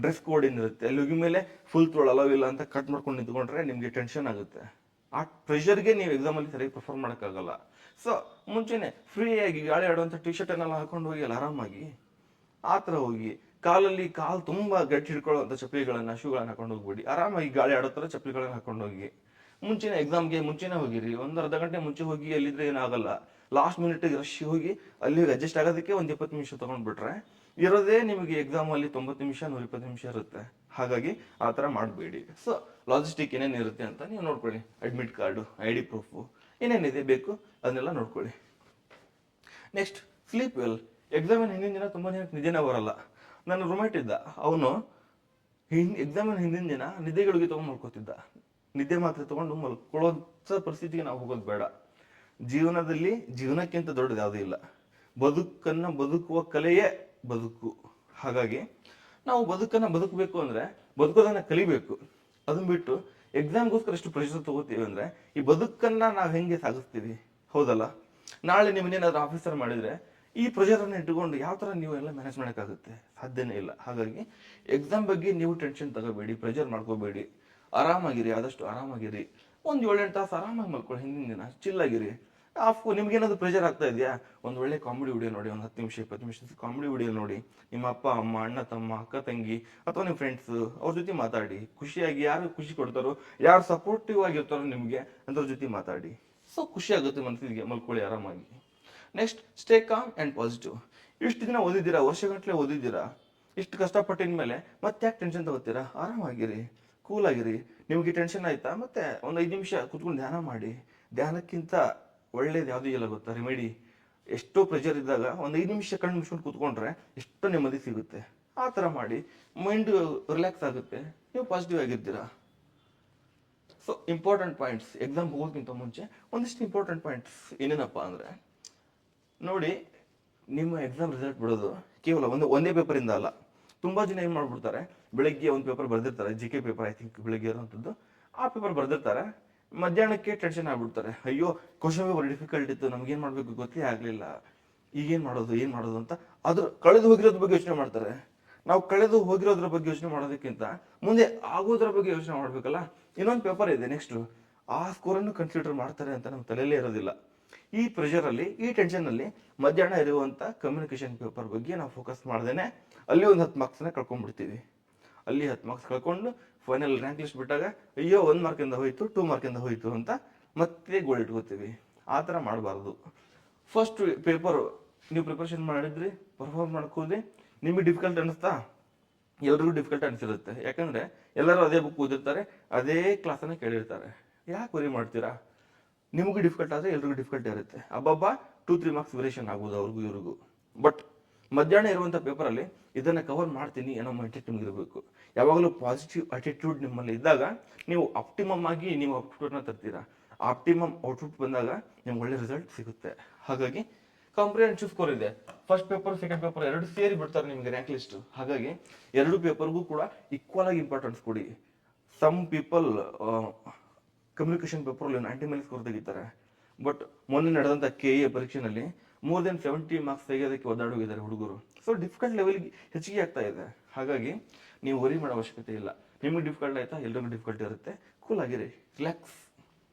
dress code ಏನಿರುತ್ತೆ, ಅಲ್ಲಿ ಮೇಲೆ ಫುಲ್ ತೋಳು ಅಲವ್ ಇಲ್ಲ ಅಂತ ಕಟ್ ಮಾಡ್ಕೊಂಡು ನಿಂತ್ಕೊಂಡ್ರೆ ನಿಮ್ಗೆ ಟೆನ್ಷನ್ ಆಗುತ್ತೆ. ಆ ಪ್ರೆಷರ್ಗೆ ನೀವು ಎಕ್ಸಾಮಲ್ಲಿ ಸರಿಯಾಗಿ ಪರ್ಫಾರ್ಮ್ ಮಾಡೋಕ್ಕಾಗಲ್ಲ. ಸೊ ಮುಂಚೆನೆ ಫ್ರೀಯಾಗಿ ಗಾಳಿ ಆಡುವಂಥ ಟಿ ಶರ್ಟ್ ಅನ್ನೆಲ್ಲ ಹಾಕೊಂಡು ಹೋಗಿ ಅಲ್ಲಿ ಆರಾಮಾಗಿ ಆ ಥರ ಹೋಗಿ, ಕಾಲು ತುಂಬಾ ಗಟ್ಟಿ ಹಿಡ್ಕೊಳ್ಳುವಂಥ ಚಪ್ಪಲಿಗಳನ್ನ, ಶೂಗಳನ್ನ ಹಾಕೊಂಡು ಹೋಗ್ಬಿಡಿ. ಆರಾಮಾಗಿ ಗಾಳಿ ಆಡೋ ಥರ ಚಪ್ಪಲಿಗಳನ್ನ ಹಾಕೊಂಡು ಹೋಗಿ. ಎಕ್ಸಾಮ್ಗೆ ಮುಂಚೆನೆ ಹೋಗಿರಿ, ಒಂದು ಅರ್ಧ ಗಂಟೆ ಮುಂಚೆ ಹೋಗಿ. ಅಲ್ಲಿದ್ರೆ ಏನಾಗಲ್ಲ. ಲಾಸ್ಟ್ ಮಿನಿಟ್ಗೆ ರಶ್ ಹೋಗಿ ಅಲ್ಲಿ ಅಡ್ಜಸ್ಟ್ ಆಗೋದಕ್ಕೆ ಒಂದು 20 ನಿಮಿಷ ತಗೊಂಡ್ಬಿಟ್ರೆ ಇರೋದೇ ನಿಮಗೆ ಎಕ್ಸಾಮ್ ಅಲ್ಲಿ 90 ನಿಮಿಷ 120 ನಿಮಿಷ ಇರುತ್ತೆ. ಹಾಗಾಗಿ ಆ ಥರ ಮಾಡಬೇಡಿ. ಸೊ ಲಾಜಿಸ್ಟಿಕ್ ಏನೇನು ಇರುತ್ತೆ ಅಂತ ನೀವು ನೋಡ್ಕೊಳ್ಳಿ. ಅಡ್ಮಿಟ್ ಕಾರ್ಡು, ID ಪ್ರೂಫು, ಏನೇನಿದೆ ಬೇಕು ಅದನ್ನೆಲ್ಲ ನೋಡ್ಕೊಳ್ಳಿ. Next, sleep well. ಎಕ್ಸಾಮಿನ ಹಿಂದಿನ ದಿನ ತುಂಬಾ ನಿದ್ದೆನೇ ಬರಲ್ಲ. ನನ್ನ ರೂಮೇಟ್ ಇದ್ದ, ಅವನು ಎಕ್ಸಾಮಿನ ಹಿಂದಿನ ದಿನ ನಿದ್ದೆಗಳಿಗೆ ತಗೊಂಡು ಮಲ್ಕೋತಿದ್ದ. ನಿದ್ದೆ ಮಾತ್ರ ತಗೊಂಡು ಮಲ್ಕೊಳ್ಳೋ ಪರಿಸ್ಥಿತಿಗೆ ನಾವು ಹೋಗೋದು ಬೇಡ. ಜೀವನದಲ್ಲಿ ಜೀವನಕ್ಕಿಂತ ದೊಡ್ಡದು ಯಾವುದೂ ಇಲ್ಲ. ಬದುಕುವ ಕಲೆಯೇ ಬದುಕು. ಹಾಗಾಗಿ ನಾವು ಬದುಕಬೇಕು ಅಂದ್ರೆ ಬದುಕೋದನ್ನ ಕಲಿಬೇಕು. ಅದನ್ನ ಬಿಟ್ಟು ಎಕ್ಸಾಮ್ಗೋಸ್ಕರ ಎಷ್ಟು ಪ್ರೆಷರ್ ತಗೋತೀವಿ ಅಂದ್ರೆ ಈ ಬದುಕನ್ನ ನಾವು ಹೆಂಗೆ ಸಾಗಿಸ್ತೀವಿ? ಹೌದಲ್ಲ? ನಾಳೆ ನಿಮ್ಮನ್ನೇನಾದ್ರೂ ಆಫೀಸರ್ ಮಾಡಿದ್ರೆ ಈ ಪ್ರೆಷರ್ ಅನ್ನು ಇಟ್ಟುಕೊಂಡು ಯಾವ ತರ ನೀವು ಎಲ್ಲ ಮ್ಯಾನೇಜ್ ಮಾಡೋಕ್ಕಾಗುತ್ತೆ? ಸಾಧ್ಯನೇ ಇಲ್ಲ. ಹಾಗಾಗಿ ಎಕ್ಸಾಮ್ ಬಗ್ಗೆ ನೀವು ಟೆನ್ಷನ್ ತಗೋಬೇಡಿ, ಪ್ರೆಷರ್ ಮಾಡ್ಕೋಬೇಡಿ. ಆರಾಮಾಗಿರಿ, ಆದಷ್ಟು ಆರಾಮಾಗಿರಿ. ಒಂದು 7-8 ತಾಸು ಆರಾಮಾಗಿ ಮಲ್ಕೊಳ್ಳಿ. ಹಿಂದಿನ ದಿನ ಚಿಲ್ಲಾಗಿರಿ. ನಿಮ್ಗೇನಾದ್ರು ಪ್ರೆಷರ್ ಆಗ್ತಾ ಇದೆಯಾ? ಒಂದು ಒಳ್ಳೆ ಕಾಮಿಡಿ ವಿಡಿಯೋ ನೋಡಿ, ಒಂದು 10 ನಿಮಿಷ 20 ನಿಮಿಷ ಕಾಮಿಡಿ ವಿಡಿಯೋ ನೋಡಿ. ನಿಮ್ಮ ಅಪ್ಪ ಅಮ್ಮ, ಅಣ್ಣ ತಮ್ಮ, ಅಕ್ಕ ತಂಗಿ, ಅಥವಾ ನಿಮ್ಮ ಫ್ರೆಂಡ್ಸ್ ಅವ್ರ ಜೊತೆ ಮಾತಾಡಿ. ಖುಷಿಯಾಗಿ, ಯಾರು ಖುಷಿ ಕೊಡ್ತಾರೋ, ಯಾರು ಸಪೋರ್ಟಿವ್ ಆಗಿರ್ತಾರೋ ನಿಮಗೆ ಅಂಥವ್ರ ಜೊತೆ ಮಾತಾಡಿ. ಸೊ ಖುಷಿ ಆಗುತ್ತೆ ಮನಸ್ಸಿಗೆ. ಮಲ್ಕೊಳ್ಳಿ ಆರಾಮಾಗಿ. Next, stay calm and positive. ಇಷ್ಟು ದಿನ ಓದಿದ್ದೀರಾ, ವರ್ಷಗಟ್ಟಲೆ ಓದಿದ್ದೀರಾ, ಇಷ್ಟು ಕಷ್ಟಪಟ್ಟಿನ ಮೇಲೆ ಮತ್ತೆ ಯಾಕೆ ಟೆನ್ಷನ್ ತಗೋತೀರಾ? ಆರಾಮಾಗಿರಿ, ಕೂಲ್ ಆಗಿರಿ. ನಿಮಗೆ ಟೆನ್ಷನ್ ಆಯ್ತಾ? ಮತ್ತೆ ಒಂದು 5 ನಿಮಿಷ ಕುತ್ಕೊಂಡು ಧ್ಯಾನ ಮಾಡಿ. ಧ್ಯಾನಕ್ಕಿಂತ ಒಳ್ಳೇದು ಯಾವುದೂ ಇಲ್ಲ ಗೊತ್ತಾ? ರೆಮಿಡಿ. ಎಷ್ಟೋ ಪ್ರೆಷರ್ ಇದ್ದಾಗ ಒಂದು 5 ನಿಮಿಷ ಕಣ್ಣು ಮುಚ್ಕೊಂಡು ಕೂತ್ಕೊಂಡ್ರೆ ಎಷ್ಟೋ ನೆಮ್ಮದಿ ಸಿಗುತ್ತೆ. ಆ ಥರ ಮಾಡಿ ಮೈಂಡ್ ರಿಲ್ಯಾಕ್ಸ್ ಆಗುತ್ತೆ, ನೀವು ಪಾಸಿಟಿವ್ ಆಗಿರ್ತೀರಾ. ಸೊ ಇಂಪಾರ್ಟೆಂಟ್ ಪಾಯಿಂಟ್ಸ್, ಎಕ್ಸಾಮ್ ಹೋಗೋದಕ್ಕಿಂತ ಮುಂಚೆ ಒಂದಿಷ್ಟು ಇಂಪಾರ್ಟೆಂಟ್ ಪಾಯಿಂಟ್ಸ್ ಏನೇನಪ್ಪ ಅಂದರೆ, ನೋಡಿ, ನಿಮ್ಮ ಎಕ್ಸಾಮ್ ರಿಸಲ್ಟ್ ಬಿಡೋದು ಕೇವಲ ಒಂದೇ ಪೇಪರಿಂದ ಅಲ್ಲ. ತುಂಬಾ ಜನ ಏನ್ ಮಾಡ್ಬಿಡ್ತಾರೆ, ಬೆಳಗ್ಗೆ ಒಂದು ಪೇಪರ್ ಬರ್ದಿರ್ತಾರೆ, G K paper I think ಬೆಳಗ್ಗೆ ಇರೋಂಥದ್ದು, ಆ ಪೇಪರ್ ಬರ್ದಿರ್ತಾರೆ, ಮಧ್ಯಾಹ್ನಕ್ಕೆ ಟೆನ್ಷನ್ ಆಗ್ಬಿಡ್ತಾರೆ, ಅಯ್ಯೋ ಕ್ವಶನ್ ಪೇಪರ್ ಡಿಫಿಕಲ್ಟ್ ಇತ್ತು, ನಮ್ಗೆ ಏನ್ ಮಾಡ್ಬೇಕು ಗೊತ್ತೇ ಆಗ್ಲಿಲ್ಲ, ಈಗೇನ್ ಮಾಡೋದು ಏನ್ ಮಾಡೋದು ಅಂತ ಅದ್ರ ಕಳೆದು ಹೋಗಿರೋದ್ರ ಬಗ್ಗೆ ಯೋಚನೆ ಮಾಡ್ತಾರೆ. ನಾವು ಕಳೆದು ಹೋಗಿರೋದ್ರ ಬಗ್ಗೆ ಯೋಚನೆ ಮಾಡೋದಕ್ಕಿಂತ ಮುಂದೆ ಆಗೋದ್ರ ಬಗ್ಗೆ ಯೋಚನೆ ಮಾಡ್ಬೇಕಲ್ಲ. ಇನ್ನೊಂದು ಪೇಪರ್ ಇದೆ ನೆಕ್ಸ್ಟ್, ಆ ಸ್ಕೋರನ್ನು ಕನ್ಸಿಡರ್ ಮಾಡ್ತಾರೆ ಅಂತ ನಮ್ಮ ತಲೆಯಲ್ಲೇ ಇರೋದಿಲ್ಲ. ಈ ಪ್ರೆಷರ್ ಅಲ್ಲಿ, ಈ ಟೆನ್ಷನ್ ಅಲ್ಲಿ ಮಧ್ಯಾಹ್ನ ಇರುವಂತ ಕಮ್ಯುನಿಕೇಶನ್ ಪೇಪರ್ ಬಗ್ಗೆ ನಾವು ಫೋಕಸ್ ಮಾಡ್ದೇನೆ ಅಲ್ಲಿ ಒಂದು 10 ಮಾರ್ಕ್ಸ್ನ ಕಳ್ಕೊಂಡ್ಬಿಡ್ತೀವಿ. ಅಲ್ಲಿ 10 ಮಾರ್ಕ್ಸ್ ಕಳ್ಕೊಂಡು ಫೈನಲ್ ರ್ಯಾಂಕ್ ಲಿಸ್ಟ್ ಬಿಟ್ಟಾಗ ಅಯ್ಯೋ 1 ಮಾರ್ಕಿಂದ ಹೋಯ್ತು, 2 ಮಾರ್ಕಿಂದ ಹೋಯ್ತು ಅಂತ ಮತ್ತೆ ಗೋಲ್ ಇಟ್ಕೋತೀವಿ. ಆ ಥರ ಮಾಡಬಾರ್ದು. ಫಸ್ಟ್ ಪೇಪರ್ ನೀವು ಪ್ರಿಪರೇಷನ್ ಮಾಡಿದ್ರಿ, ಪರ್ಫಾರ್ಮ್ ಮಾಡ್ಕೋದ್ರಿ, ನಿಮಗೆ ಡಿಫಿಕಲ್ಟ್ ಅನಿಸ್ತಾ? ಎಲ್ರಿಗೂ ಡಿಫಿಕಲ್ಟ್ ಅನಿಸಿರುತ್ತೆ. ಯಾಕಂದ್ರೆ ಎಲ್ಲರೂ ಅದೇ ಬುಕ್ ಓದಿರ್ತಾರೆ, ಅದೇ ಕ್ಲಾಸನ್ನ ಕೇಳಿರ್ತಾರೆ. ಯಾಕೆ ವರಿ ಮಾಡ್ತೀರಾ? ನಿಮಗೂ ಡಿಫಿಕಲ್ಟ್ ಆದರೆ ಎಲ್ರಿಗೂ ಡಿಫಿಕಲ್ಟ್ ಇರುತ್ತೆ. ಅಬ್ಬಬ್ಬ 2-3 ಮಾರ್ಕ್ಸ್ ವೇರಿಯೇಷನ್ ಆಗ್ಬೋದು ಅವ್ರಿಗೂ ಇವ್ರಿಗೂ. ಬಟ್ ಮಧ್ಯಾಹ್ನ ಇರುವಂಥ ಪೇಪರಲ್ಲಿ ಇದನ್ನು ಕವರ್ ಮಾಡ್ತೀನಿ ಅನ್ನೋ ಮೈಂಡ್ಸೆಟ್ ನಿಮ್ಗೆ ಇರಬೇಕು. ಯಾವಾಗಲೂ ಪಾಸಿಟಿವ್ ಅಟಿಟ್ಯೂಡ್ ನಿಮ್ಮಲ್ಲಿ ಇದ್ದಾಗ ನೀವು ಆಪ್ಟಿಮಮ್ ಆಗಿ ನೀವು ಔಟ್ಪುಟ್ನ ತರ್ತೀರಾ. ಆಪ್ಟಿಮಮ್ ಔಟ್ಪುಟ್ ಬಂದಾಗ ನಿಮ್ಗೆ ಒಳ್ಳೆ ರಿಸಲ್ಟ್ ಸಿಗುತ್ತೆ. ಹಾಗಾಗಿ ಕಾಂಪ್ರಿಹೆನ್ಸಿವ್ ಸ್ಕೋರ್ ಇದೆ, ಫಸ್ಟ್ ಪೇಪರ್ ಸೆಕೆಂಡ್ ಪೇಪರ್ ಎರಡು ಸೇರಿ ಬಿಡ್ತಾರೆ ನಿಮಗೆ ರ್ಯಾಂಕ್ ಲಿಸ್ಟ್. ಹಾಗಾಗಿ ಎರಡು ಪೇಪರ್ಗೂ ಕೂಡ ಈಕ್ವಲ್ ಆಗಿ ಇಂಪಾರ್ಟೆನ್ಸ್ ಕೊಡಿ. ಸಮ್ ಪೀಪಲ್ ಕಮ್ಯುನಿಕೇಶನ್ ಪೇಪರ್ 90 ಮೇಲೆ ಸ್ಕೋರ್ ತೆಗಿತಾರೆ. ಬಟ್ ಮೊನ್ನೆ ನಡೆದಂಥ KA ಪರೀಕ್ಷೆನಲ್ಲಿ ಮೋರ್ ದೆನ್ 70 ಮಾರ್ಕ್ಸ್ ತೆಗೆಯೋದಕ್ಕೆ ಒದ್ದಾಡೋಗಿದ್ದಾರೆ ಹುಡುಗರು. ಸೊ ಡಿಫಿಕಲ್ಟ್ ಲೆವೆಲ್ಗೆ ಹೆಚ್ಚಿಗೆ ಆಗ್ತಾ ಇದೆ. ಹಾಗಾಗಿ ನೀವು ವರಿ ಮಾಡೋ ಅವಶ್ಯಕತೆ ಇಲ್ಲ. ನಿಮಗೆ ಡಿಫಿಕಲ್ಟ್ ಆಯ್ತಾ, ಎಲ್ರಿಗೂ ಡಿಫಿಕಲ್ಟ್ ಇರುತ್ತೆ. ಕೂಲ್ ಆಗಿರಿ, ರಿಲ್ಯಾಕ್ಸ್.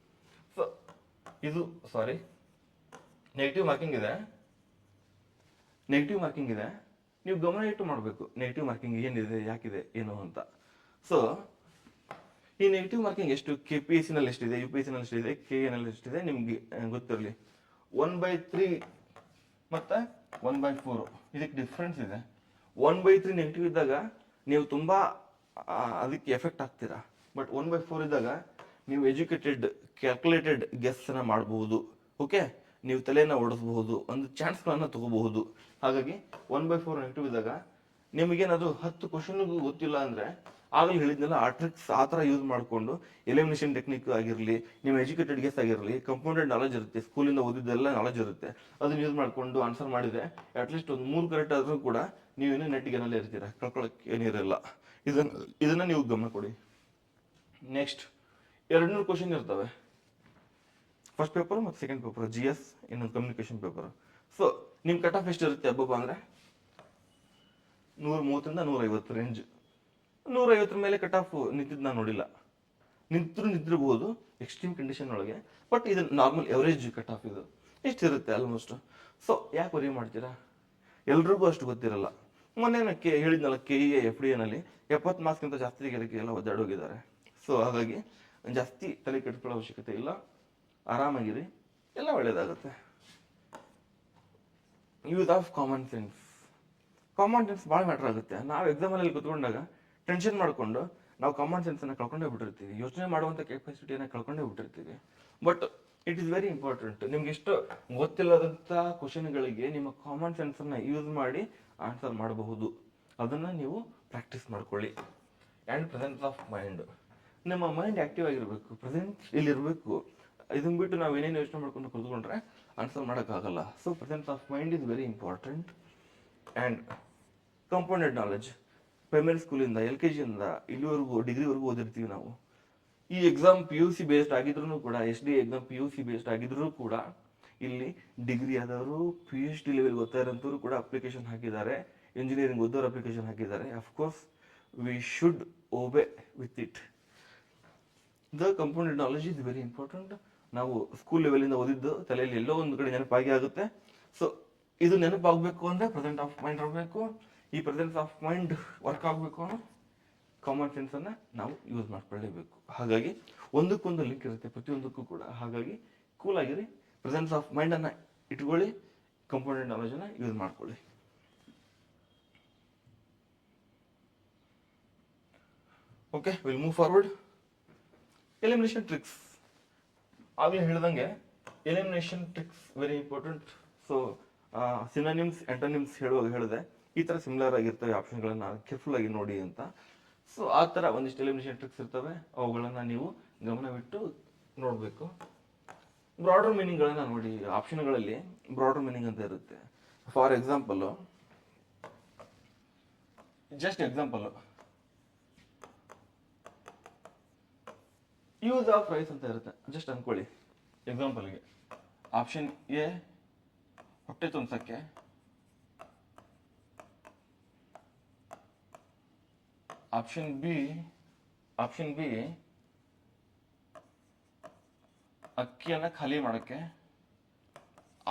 ಸೊ ಇದು ನೆಗೆಟಿವ್ ಮಾರ್ಕಿಂಗ್ ಇದೆ, ನೀವು ಗಮನ ಇಟ್ಟು ಮಾಡಬೇಕು. ನೆಗೆಟಿವ್ ಮಾರ್ಕಿಂಗ್ ಏನಿದೆ, ಯಾಕಿದೆ, ಏನು ಅಂತ. ಸೊ ಈ ನೆಗೆಟಿವ್ ಮಾರ್ಕಿಂಗ್ ಎಷ್ಟು KPSC ನಲ್ಲಿ ಎಷ್ಟಿದೆ, UPSC ನಲ್ಲಿ ಎಷ್ಟಿದೆ, KA ನಲ್ಲಿ ಎಷ್ಟಿದೆ ನಿಮ್ಗೆ ಗೊತ್ತಿರಲಿ. 1/3 ಮತ್ತೆ 1/4 ಇದಕ್ಕೆ ಡಿಫ್ರೆನ್ಸ್ ಇದೆ. 1/3 ನೆಗೆಟಿವ್ ಇದ್ದಾಗ ನೀವು ತುಂಬಾ ಅದಕ್ಕೆ ಎಫೆಕ್ಟ್ ಆಗ್ತೀರಾ. ಬಟ್ 1/4 ಇದ್ದಾಗ ನೀವು ಎಜುಕೇಟೆಡ್ ಕ್ಯಾಲ್ಕುಲೇಟೆಡ್ ಗೆಸ್ ಅನ್ನ ಮಾಡಬಹುದು. ಓಕೆ, ನೀವು ತಲೆಯನ್ನ ಓಡಿಸಬಹುದು, ಒಂದು ಚಾನ್ಸ್ಗಳನ್ನ ತಗೋಬಹುದು. ಹಾಗಾಗಿ 1/4 ನೆಗೆಟಿವ್ ಇದ್ದಾಗ ನಿಮಗೇನಾದ್ರು 10 ಕ್ವಶನ್ಗೂ ಗೊತ್ತಿಲ್ಲ ಅಂದ್ರೆ ಆಗಲೇ ಹೇಳಿದ್ನಲ್ಲ, ಆ ಟ್ರಿಕ್ಸ್ ಆ ಥರ ಯೂಸ್ ಮಾಡಿಕೊಂಡು ಎಲಿಮಿನೇಷನ್ ಟೆಕ್ನಿಕ್ ಆಗಿರಲಿ, ನಿಮ್ಮ ಎಜುಕೇಟೆಡ್ ಗೆಸ್ ಆಗಿರಲಿ, ಕಂಪೌಂಡೆಡ್ ನಾಲೆಜ್ ಇರುತ್ತೆ, ಸ್ಕೂಲಿಂದ ಓದಿದ್ದೆಲ್ಲ ನಾಲೆಜ್ ಇರುತ್ತೆ, ಅದನ್ನ ಯೂಸ್ ಮಾಡಿಕೊಂಡು ಆನ್ಸರ್ ಮಾಡಿದ್ರೆ ಅಟ್ಲೀಸ್ಟ್ ಒಂದು 3 ಕರೆಕ್ಟ್ ಆದ್ರೂ ಕೂಡ ನೀವು ಇನ್ನೂ ನೆಟ್ಟಿಗೆನಲ್ಲೇ ಇರ್ತೀರಾ, ಕಳ್ಕೊಳಕ್ಕೆ ಏನಿರಲ್ಲ. ಇದನ್ನ ನೀವು ಗಮನ ಕೊಡಿ. ನೆಕ್ಸ್ಟ್ 200 ಕ್ವಶನ್ ಇರ್ತವೆ, ಫಸ್ಟ್ ಪೇಪರ್ ಮತ್ತು ಸೆಕೆಂಡ್ ಪೇಪರ್, GS ಇನ್ನೊಂದು ಕಮ್ಯುನಿಕೇಶನ್ ಪೇಪರ್. ಸೊ ನಿಮ್ ಕಟ್ ಆಫ್ ಎಷ್ಟು ಇರುತ್ತೆ ಹಬ್ಬ ಅಂದ್ರೆ 130 ಇಂದ 150 ರೇಂಜ್. 150 ಮೇಲೆ ಕಟ್ ಆಫ್ ನಿಂತಿದ್ದು ನಾನು ನೋಡಿಲ್ಲ. ನಿಂತಿರಬಹುದು ಎಕ್ಸ್ಟ್ರೀಮ್ ಕಂಡೀಷನ್ ಒಳಗೆ, ಬಟ್ ಇದು ನಾರ್ಮಲ್ ಎವರೇಜ್ ಕಟ್ ಆಫ್ ಇದು ಎಷ್ಟಿರುತ್ತೆ ಆಲ್ಮೋಸ್ಟ್. ಸೊ ಯಾಕೆ ವರಿ ಮಾಡ್ತೀರಾ? ಎಲ್ರಿಗೂ ಅಷ್ಟು ಗೊತ್ತಿರಲ್ಲ. ಮೊನ್ನೆ ಹೇಳಿದ್ನಲ್ಲ, KA FDA ನಲ್ಲಿ 70 ಮಾರ್ಕ್ಸ್ಗಿಂತ ಜಾಸ್ತಿ ತೆಗೆಯೋದಕ್ಕೆ ಎಲ್ಲ ಒದ್ದಾಡೋಗಿದ್ದಾರೆ. ಸೊ ಹಾಗಾಗಿ ಜಾಸ್ತಿ ತಲೆ ಕೆಡಿಸ್ಕೊಳ್ಳೋ ಅವಶ್ಯಕತೆ ಇಲ್ಲ, ಆರಾಮಾಗಿರಿ, ಎಲ್ಲ ಒಳ್ಳೇದಾಗುತ್ತೆ. ಯೂಸ್ ಆಫ್ ಕಾಮನ್ ಸೆನ್ಸ್ ಭಾಳ ಮ್ಯಾಟರ್ ಆಗುತ್ತೆ. ನಾವು ಎಕ್ಸಾಮಲ್ಲಿ ಕೂತ್ಕೊಂಡಾಗ ಟೆನ್ಷನ್ ಮಾಡಿಕೊಂಡು ನಾವು ಕಾಮನ್ ಸೆನ್ಸನ್ನು ಕಳ್ಕೊಂಡೇ ಬಿಟ್ಟಿರ್ತೀವಿ, ಯೋಚನೆ ಮಾಡುವಂಥ ಕೆಪಾಸಿಟಿಯನ್ನು ಕಳ್ಕೊಂಡೇ ಬಿಟ್ಟಿರ್ತೀವಿ. But it is very important. ನಿಮ್ಗೆ ಎಷ್ಟು ಗೊತ್ತಿಲ್ಲದಂಥ ಕ್ವಶನ್ಗಳಿಗೆ ನಿಮ್ಮ ಕಾಮನ್ ಸೆನ್ಸನ್ನು ಯೂಸ್ ಮಾಡಿ ಆನ್ಸರ್ ಮಾಡಬಹುದು. ಅದನ್ನು ನೀವು ಪ್ರಾಕ್ಟೀಸ್ ಮಾಡ್ಕೊಳ್ಳಿ. ಆ್ಯಂಡ್ ಪ್ರೆಸೆನ್ಸ್ ಆಫ್ ಮೈಂಡ್, ನಮ್ಮ ಮೈಂಡ್ ಆಕ್ಟಿವ್ ಆಗಿರಬೇಕು, ಪ್ರೆಸೆಂಟ್ ಇಲ್ಲಿರಬೇಕು. ಇದನ್ನ ಬಿಟ್ಟು ನಾವು ಏನೇನು ಯೋಚನೆ ಮಾಡ್ಕೊಂಡು ಕೂತ್ಕೊಂಡ್ರೆ ಆನ್ಸರ್ ಮಾಡೋಕ್ಕಾಗಲ್ಲ. So presence of mind is very important. And compounded knowledge, primary ಸ್ಕೂಲಿಂದ LKG ಇಂದ ಇಲ್ಲಿವರೆಗೂ ಡಿಗ್ರಿವರೆಗೂ ಓದಿರ್ತೀವಿ ನಾವು. ಈ ಎಕ್ಸಾಮ್ PUC ಬೇಸ್ಡ್ ಆಗಿದ್ರು ಕೂಡ, SDA ಎಕ್ಸಾಮ್ PUC ಬೇಸ್ಡ್ ಆಗಿದ್ರು ಕೂಡ ಇಲ್ಲಿ ಡಿಗ್ರಿ ಆದವರು, PhD ಲೆವೆಲ್ ಓದ್ತಾ ಇರೋಂಥವ್ರು ಕೂಡ ಅಪ್ಲಿಕೇಶನ್ ಹಾಕಿದ್ದಾರೆ, ಇಂಜಿನಿಯರಿಂಗ್ ಓದೋರು ಅಪ್ಲಿಕೇಶನ್ ಹಾಕಿದ್ದಾರೆ. Of course we should obey with it. The compounded knowledge is very important. ನಾವು ಸ್ಕೂಲ್ ಲೆವೆಲಿಂದ ಓದಿದ್ದು ತಲೆಯಲ್ಲಿ ಎಲ್ಲೋ ಒಂದು ಕಡೆ ನೆನಪಾಗಿ ಆಗುತ್ತೆ. ಸೊ ಇದು ನೆನಪಾಗಬೇಕು ಅಂದರೆ ಪ್ರೆಸೆಂಟ್ ಆಫ್ ಮೈಂಡ್ ಇರಬೇಕು. ಈ ಪ್ರೆಸೆನ್ಸ್ ಆಫ್ ಮೈಂಡ್ ವರ್ಕ್ ಆಗಬೇಕು ಅನ್ನೋ ಕಾಮನ್ ಸೆನ್ಸನ್ನು ನಾವು ಯೂಸ್ ಮಾಡ್ಕೊಳ್ಳೇಬೇಕು. ಹಾಗಾಗಿ ಒಂದಕ್ಕೊಂದು ಲಿಂಕ್ ಇರುತ್ತೆ ಪ್ರತಿಯೊಂದಕ್ಕೂ ಕೂಡ. ಹಾಗಾಗಿ ಕೂಲ್ ಆಗಿರಿ, ಪ್ರೆಸೆನ್ಸ್ ಆಫ್ ಮೈಂಡನ್ನು ಇಟ್ಕೊಳ್ಳಿ, ಕಂಪೌಂಡೆಡ್ ನಾಲೆಜನ್ನು ಯೂಸ್ ಮಾಡ್ಕೊಳ್ಳಿ. Okay, will move forward. Elimination tricks, ಆಗಲೇ ಹೇಳ್ದಂಗೆ elimination tricks very important. So synonyms antonyms ಹೇಳುವಾಗ ಹೇಳಿದೆ, ಈ ಥರ ಸಿಮಿಲರ್ ಆಗಿರ್ತವೆ ಆಪ್ಷನ್ಗಳನ್ನ ಕೇರ್ಫುಲ್ ಆಗಿ ನೋಡಿ ಅಂತ. ಸೊ ಆ ಥರ ಒಂದಿಷ್ಟು ಎಲಿಮಿನೇಷನ್ ಟ್ರಿಕ್ಸ್ ಇರ್ತವೆ, ಅವುಗಳನ್ನು ನೀವು ಗಮನವಿಟ್ಟು ನೋಡಬೇಕು. ಬ್ರಾಡರ್ ಮೀನಿಂಗ್ಗಳನ್ನ ನೋಡಿ. ಆಪ್ಷನ್ಗಳಲ್ಲಿ ಬ್ರಾಡರ್ ಮೀನಿಂಗ್ ಅಂತ ಇರುತ್ತೆ. For example just example, use of rice ಅಂತ ಇರುತ್ತೆ, ಜಸ್ಟ್ ಅನ್ಕೊಳ್ಳಿ ಎಕ್ಸಾಂಪಲ್ಗೆ. ಆಪ್ಷನ್ ಎ ಹೊಟ್ಟೆ ತುಂಬಿಸಕ್ಕೆ, ಆಪ್ಷನ್ ಬಿ ಅಕ್ಕಿಯನ್ನ ಖಾಲಿ ಮಾಡಕ್ಕೆ,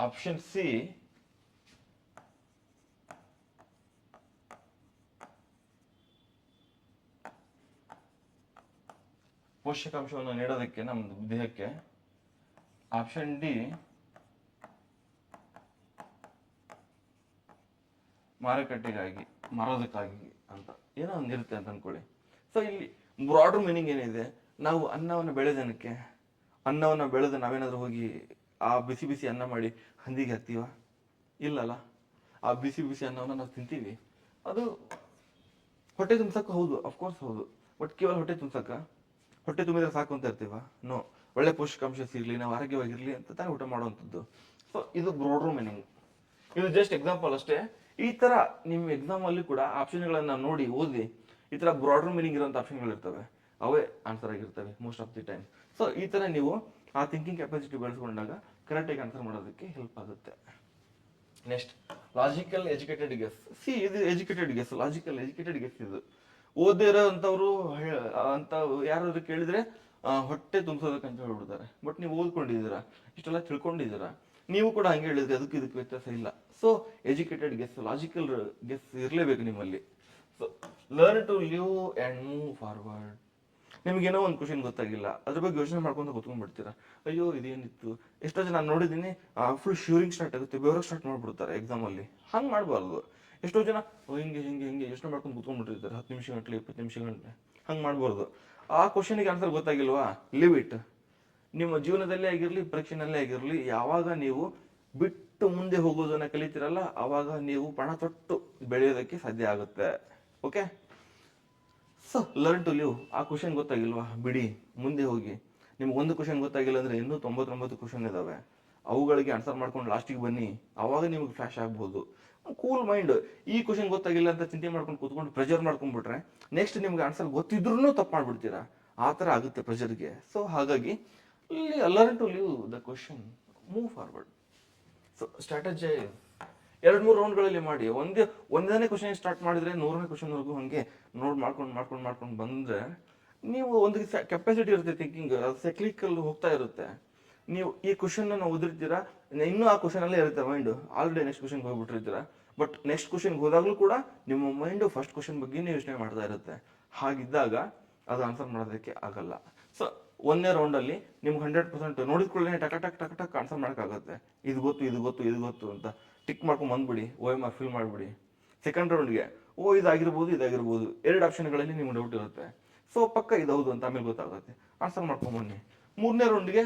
ಆಪ್ಷನ್ ಸಿ ಪೋಷಕಾಂಶವನ್ನು ನೀಡೋದಕ್ಕೆ ನಮ್ಮ ದೇಹಕ್ಕೆ, ಆಪ್ಷನ್ ಡಿ ಮಾರೋದಕ್ಕಾಗಿ ಅಂತ ಏನೋ ಒಂದು ಇರುತ್ತೆ ಅಂತ ಅನ್ಕೊಳ್ಳಿ. ಸೊ ಇಲ್ಲಿ ಬ್ರಾಡರ್ ಮೀನಿಂಗ್ ಏನಿದೆ, ನಾವು ಅನ್ನವನ್ನು ಬೆಳೆದನಕ್ಕೆ, ಅನ್ನವನ್ನು ಬೆಳೆದು ನಾವೇನಾದ್ರೂ ಹೋಗಿ ಆ ಬಿಸಿ ಬಿಸಿ ಅನ್ನ ಮಾಡಿ ಹಂದಿಗೆ ಹಾಕ್ತೀವ? ಇಲ್ಲಲ್ಲ. ಆ ಬಿಸಿ ಬಿಸಿ ಅನ್ನವನ್ನು ನಾವು ತಿಂತೀವಿ, ಅದು ಹೊಟ್ಟೆ ತುಂಬಿಸಕ್ಕೆ ಹೌದು, ಅಫ್ಕೋರ್ಸ್ ಹೌದು. ಬಟ್ ಕೇವಲ ಹೊಟ್ಟೆ ತುಂಬಿಸಕ್ಕ, ಹೊಟ್ಟೆ ತುಂಬಿದ್ರೆ ಸಾಕು ಅಂತ ಇರ್ತೀವ? ನೋ. ಒಳ್ಳೆ ಪೋಷಕಾಂಶ ಸಿಗ್ಲಿ, ನಾವು ಆರೋಗ್ಯವಾಗಿರ್ಲಿ ಅಂತ ತಾನೇ ಊಟ ಮಾಡುವಂಥದ್ದು. ಸೊ ಇದು ಬ್ರಾಡರ್ ಮೀನಿಂಗ್. ಇದು ಜಸ್ಟ್ ಎಕ್ಸಾಂಪಲ್ ಅಷ್ಟೇ. ಈ ತರ ನಿಮ್ಮ ಎಕ್ಸಾಮ್ ಅಲ್ಲಿ ಕೂಡ ಆಪ್ಷನ್ಗಳನ್ನ ನೋಡಿ ಓದಿ, ಈ ತರ ಬ್ರಾಡರ್ ಮೀನಿಂಗ್ ಇರುವಂತ ಆಪ್ಷನ್ಗಳು ಇರ್ತವೆ, ಅವೇ ಆನ್ಸರ್ ಆಗಿರ್ತವೆ most of the time. So ಈ ತರ ನೀವು ಆ ಥಿಂಕಿಂಗ್ ಕೆಪಾಸಿಟಿ ಬೆಳೆಸ್ಕೊಂಡಾಗ ಕರೆಕ್ಟಾಗಿ ಆನ್ಸರ್ ಮಾಡೋದಕ್ಕೆ ಹೆಲ್ಪ್ ಆಗುತ್ತೆ. Next, logical educated guess. ಇದು educated guess, logical educated guess. ಇದು ಓದಿರೋ ಅಂತವ್ರು ಅಂತ ಯಾರಾದ್ರು ಕೇಳಿದ್ರೆ ಹೊಟ್ಟೆ ತುಂಬಿಸೋದಕ್ಕಂತ ಹೇಳ್ಬಿಡ್ತಾರೆ. ಬಟ್ ನೀವು ಓದ್ಕೊಂಡಿದ್ದೀರಾ, ಇಷ್ಟೆಲ್ಲ ತಿಳ್ಕೊಂಡಿದ್ದೀರಾ, ನೀವು ಕೂಡ ಹಂಗೆ ಹೇಳಿದ್ರೆ ಅದಕ್ಕೆ ಇದಕ್ಕೆ ವ್ಯತ್ಯಾಸ ಇಲ್ಲ. So educated guess, logical guess ಇರಲೇಬೇಕು ನಿಮ್ಮಲ್ಲಿ. So learn to live and move forward. ನಿಮ್ಗೇನೋ ಒಂದು ಕ್ವಶನ್ ಗೊತ್ತಾಗಿಲ್ಲ, ಅದ್ರ ಬಗ್ಗೆ ಯೋಚನೆ ಮಾಡ್ಕೊಂಡು ಕೂತ್ಕೊಂಡ್ಬಿಡ್ತೀರಾ. ಅಯ್ಯೋ ಇದೇನಿತ್ತು. ಎಷ್ಟೋ ಜನ ನಾನು ನೋಡಿದ್ದೀನಿ, ಫುಲ್ ಶ್ಯೂರಿಂಗ್ ಸ್ಟಾರ್ಟ್ ಆಗುತ್ತೆ, ಬೆವರೋಕ್ ಸ್ಟಾರ್ಟ್ ಮಾಡ್ಬಿಡ್ತಾರೆ ಎಕ್ಸಾಮಲ್ಲಿ. ಹಂಗೆ ಮಾಡಬಾರ್ದು. ಎಷ್ಟೋ ಜನ ಹಿಂಗೆ ಹಿಂಗೆ ಹಿಂಗೆ ಯೋಚನೆ ಮಾಡ್ಕೊಂಡು ಕೂತ್ಕೊಂಡ್ಬಿಟ್ಟಿರ್ತಾರೆ 10 ನಿಮಿಷ ಗಂಟೆ 20 ನಿಮಿಷ ಗಂಟೆ. ಹಂಗೆ ಮಾಡ್ಬಾರ್ದು. ಆ ಕ್ವಶನಿಗೆ ಆನ್ಸರ್ ಗೊತ್ತಾಗಿಲ್ವಾ, ಲಿವ್ ಇಟ್. ನಿಮ್ಮ ಜೀವನದಲ್ಲೇ ಆಗಿರಲಿ, ಪರೀಕ್ಷೆನಲ್ಲೇ ಆಗಿರಲಿ, ಯಾವಾಗ ನೀವು ಬಿಟ್ಟು ಮುಂದೆ ಹೋಗೋದನ್ನ ಕಲಿತೀರಲ್ಲ, ಆವಾಗ ನೀವು ಪಣ ತೊಟ್ಟು ಬೆಳೆಯೋದಕ್ಕೆ ಸಾಧ್ಯ ಆಗುತ್ತೆ. Okay, so learn to leave. ಆ ಕ್ವಶನ್ ಗೊತ್ತಾಗಿಲ್ವಾ, ಬಿಡಿ, ಮುಂದೆ ಹೋಗಿ. ನಿಮ್ಗೆ ಒಂದು ಕ್ವಶನ್ ಗೊತ್ತಾಗಿಲ್ಲ ಅಂದ್ರೆ ಇನ್ನೂ 99 ಕ್ವಶನ್ ಇದಾವೆ, ಅವುಗಳಿಗೆ ಆನ್ಸರ್ ಮಾಡ್ಕೊಂಡು ಲಾಸ್ಟಿಗೆ ಬನ್ನಿ, ಆವಾಗ ನಿಮ್ಗೆ ಫ್ಲಾಶ್ ಆಗ್ಬೋದು. Cool mind. ಈ ಕ್ವಶನ್ ಗೊತ್ತಾಗಿಲ್ಲ ಅಂತ ಚಿಂತೆ ಮಾಡ್ಕೊಂಡು ಕೂತ್ಕೊಂಡು ಪ್ರೆಷರ್ ಮಾಡ್ಕೊಂಡ್ಬಿಟ್ರೆ ನೆಕ್ಸ್ಟ್ ನಿಮ್ಗೆ ಆನ್ಸರ್ ಗೊತ್ತಿದ್ರೂ ತಪ್ಪು ಮಾಡ್ಬಿಡ್ತೀರಾ. ಆ ಥರ ಆಗುತ್ತೆ ಪ್ರೆಷರ್ಗೆ. ಸೊ ಹಾಗಾಗಿ learn to leave the question, move forward. So strategy 2-3 ರೌಂಡ್ಗಳಲ್ಲಿ ಮಾಡಿ. ಒಂದನೇ ಕ್ವಶನ್ ಸ್ಟಾರ್ಟ್ ಮಾಡಿದ್ರೆ 100ನೇ ಕ್ವಶನ್ವರೆಗೂ ಹಂಗೆ ಮಾಡ್ಕೊಂಡು ಬಂದ್ರೆ ನೀವು ಒಂದು ಕೆಪಾಸಿಟಿ ಇರುತ್ತೆ ಥಿಂಕಿಂಗ್, ಅದು ಸೈಕ್ಲಿಕಲ್ ಹೋಗ್ತಾ ಇರುತ್ತೆ. ನೀವು ಈ ಕ್ವಶನ್ ಅನ್ನು ಓದಿರ್ತೀರಾ, ಇನ್ನೂ ಆ ಕ್ವಶನ್ ಅಲ್ಲೇ ಇರುತ್ತೆ ಮೈಂಡ್, ಆಲ್ರೆಡಿ ನೆಕ್ಸ್ಟ್ ಕ್ವಶನ್ಗೆ ಹೋಗ್ಬಿಟ್ಟಿರ್ತೀರಾ. ಬಟ್ ನೆಕ್ಸ್ಟ್ ಕ್ವಶನ್ಗೆ ಹೋದಾಗಲೂ ಕೂಡ ನಿಮ್ಮ ಮೈಂಡ್ ಫಸ್ಟ್ ಕ್ವಶನ್ ಬಗ್ಗೆನೇ ಯೋಚನೆ ಮಾಡ್ತಾ ಇರುತ್ತೆ. ಹಾಗಿದ್ದಾಗ ಅದು ಆನ್ಸರ್ ಮಾಡೋದಕ್ಕೆ ಆಗಲ್ಲ. ಸೊ 1ನೇ ರೌಂಡಲ್ಲಿ ನಿಮ್ಗೆ 100% ನೋಡಿದ್ಕೊಳ್ಳೆ ಟಕ್ ಟಕ್ ಟಕ್ ಟಕ್ ಆನ್ಸರ್ ಮಾಡೋಕ್ಕಾಗುತ್ತೆ. ಇದು ಗೊತ್ತು ಅಂತ ಟಿಕ್ ಮಾಡ್ಕೊಂಡು ಬಂದ್ಬಿಡಿ, OMR ಫಿಲ್ ಮಾಡಿಬಿಡಿ. ಸೆಕೆಂಡ್ ರೌಂಡ್ಗೆ ಇದಾಗಿರ್ಬೋದು 2 ಆಪ್ಷನ್ಗಳಲ್ಲಿ ನಿಮ್ಗೆ ಡೌಟ್ ಇರುತ್ತೆ. ಸೊ ಪಕ್ಕ ಇದೌದು ಅಂತ ಆಮೇಲೆ ಗೊತ್ತಾಗುತ್ತೆ, ಆನ್ಸರ್ ಮಾಡ್ಕೊಂಬನ್ನಿ. 3ನೇ ರೌಂಡ್ಗೆ